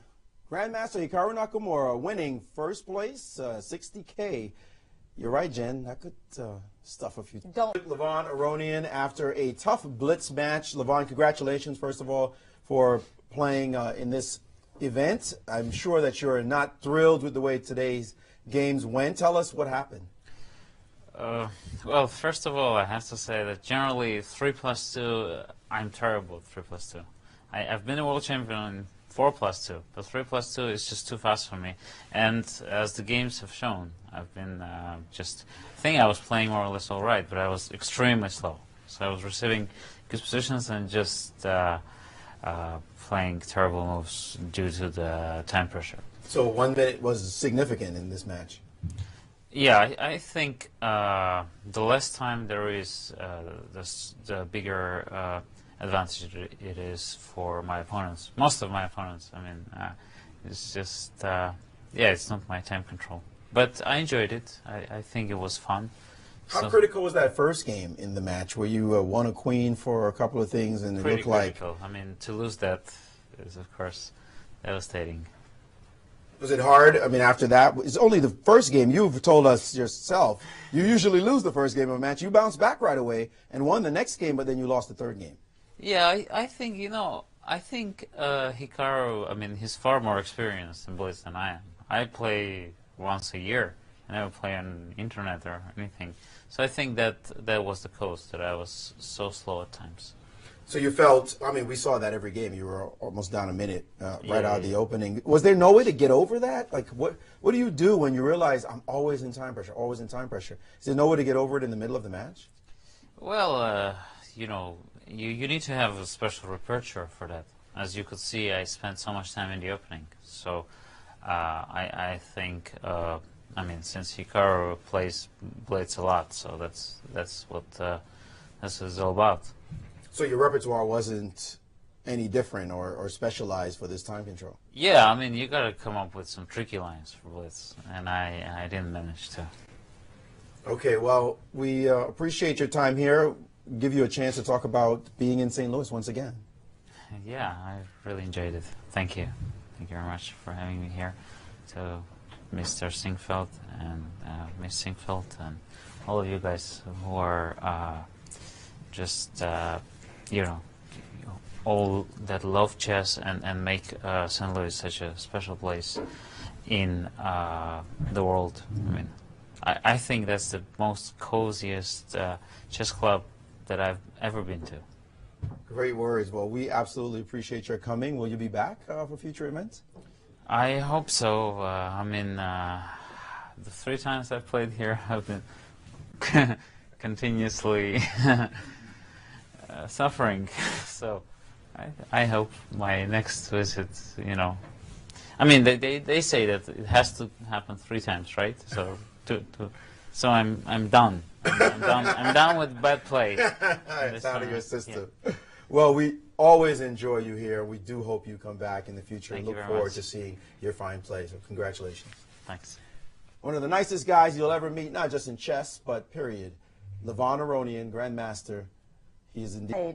Speaker 4: Grandmaster Hikaru Nakamura, winning first place, $60K. You're right, Jen. That could stuff a few. Levon Aronian after a tough blitz match. Levon, congratulations, first of all, for playing in this event. I'm sure that you're not thrilled with the way today's games went. Tell us what happened.
Speaker 6: Well, first of all, I have to say that generally 3+2, I'm terrible at 3+2. I've been a world champion in 4+2, but 3+2 is just too fast for me. And as the games have shown, I've been I think I was playing more or less all right, but I was extremely slow. So I was receiving good positions and just playing terrible moves due to the time pressure.
Speaker 4: So 1 minute was significant in this match.
Speaker 6: Yeah, I think the less time there is, the bigger advantage it is for my opponents. Most of my opponents. I mean, it's just, yeah, it's not my time control. But I enjoyed it. I think it was fun.
Speaker 4: How critical was that first game in the match where you won a queen for a couple of things and it looked
Speaker 6: critical.
Speaker 4: like...
Speaker 6: I mean, to lose that is, of course, devastating.
Speaker 4: Was it hard? I mean, after that, it's only the first game. You've told us yourself you usually lose the first game of a match. You bounced back right away and won the next game, but then you lost the third game.
Speaker 6: Yeah, I think, Hikaru, I mean, he's far more experienced in Blitz than I am. I play once a year. I never play on internet or anything. So I think that was the cause, that I was so slow at times.
Speaker 4: So you felt, I mean, we saw that every game. You were almost down a minute right out of the opening. Was there no way to get over that? Like, what do you do when you realize I'm always in time pressure, always in time pressure? Is there no way to get over it in the middle of the match?
Speaker 6: Well, you need to have a special repertoire for that. As you could see, I spent so much time in the opening. So I think, I mean, since Hikaru plays Blitz a lot, so that's what this is all about.
Speaker 4: So your repertoire wasn't any different or specialized for this time control?
Speaker 6: Yeah, I mean, you got to come up with some tricky lines for Blitz, and I didn't manage to.
Speaker 4: Okay, well, we appreciate your time here. Give you a chance to talk about being in St. Louis once again.
Speaker 6: Yeah, I really enjoyed it. Thank you. Thank you very much for having me here. To Mr. Sinkfield and Miss Sinkfield and all of you guys who are just, all that love chess and make St. Louis such a special place in the world. I mean, I think that's the most coziest chess club that I've ever been to.
Speaker 4: Great words. Well, we absolutely appreciate your coming. Will you be back for future events?
Speaker 6: I hope so. I mean, the 3 times I've played here have been continuously suffering. So I hope my next visit, you know, I mean, they say that it has to happen 3 times, right? So so I'm done. I'm done with bad play.
Speaker 4: It's out of your system. Yeah. Well, we always enjoy you here. We do hope you come back in the future and look forward to seeing your fine play. So congratulations.
Speaker 6: Thanks.
Speaker 4: One of the nicest guys you'll ever meet, not just in chess, but period. Levon Aronian, Grandmaster. He is indeed.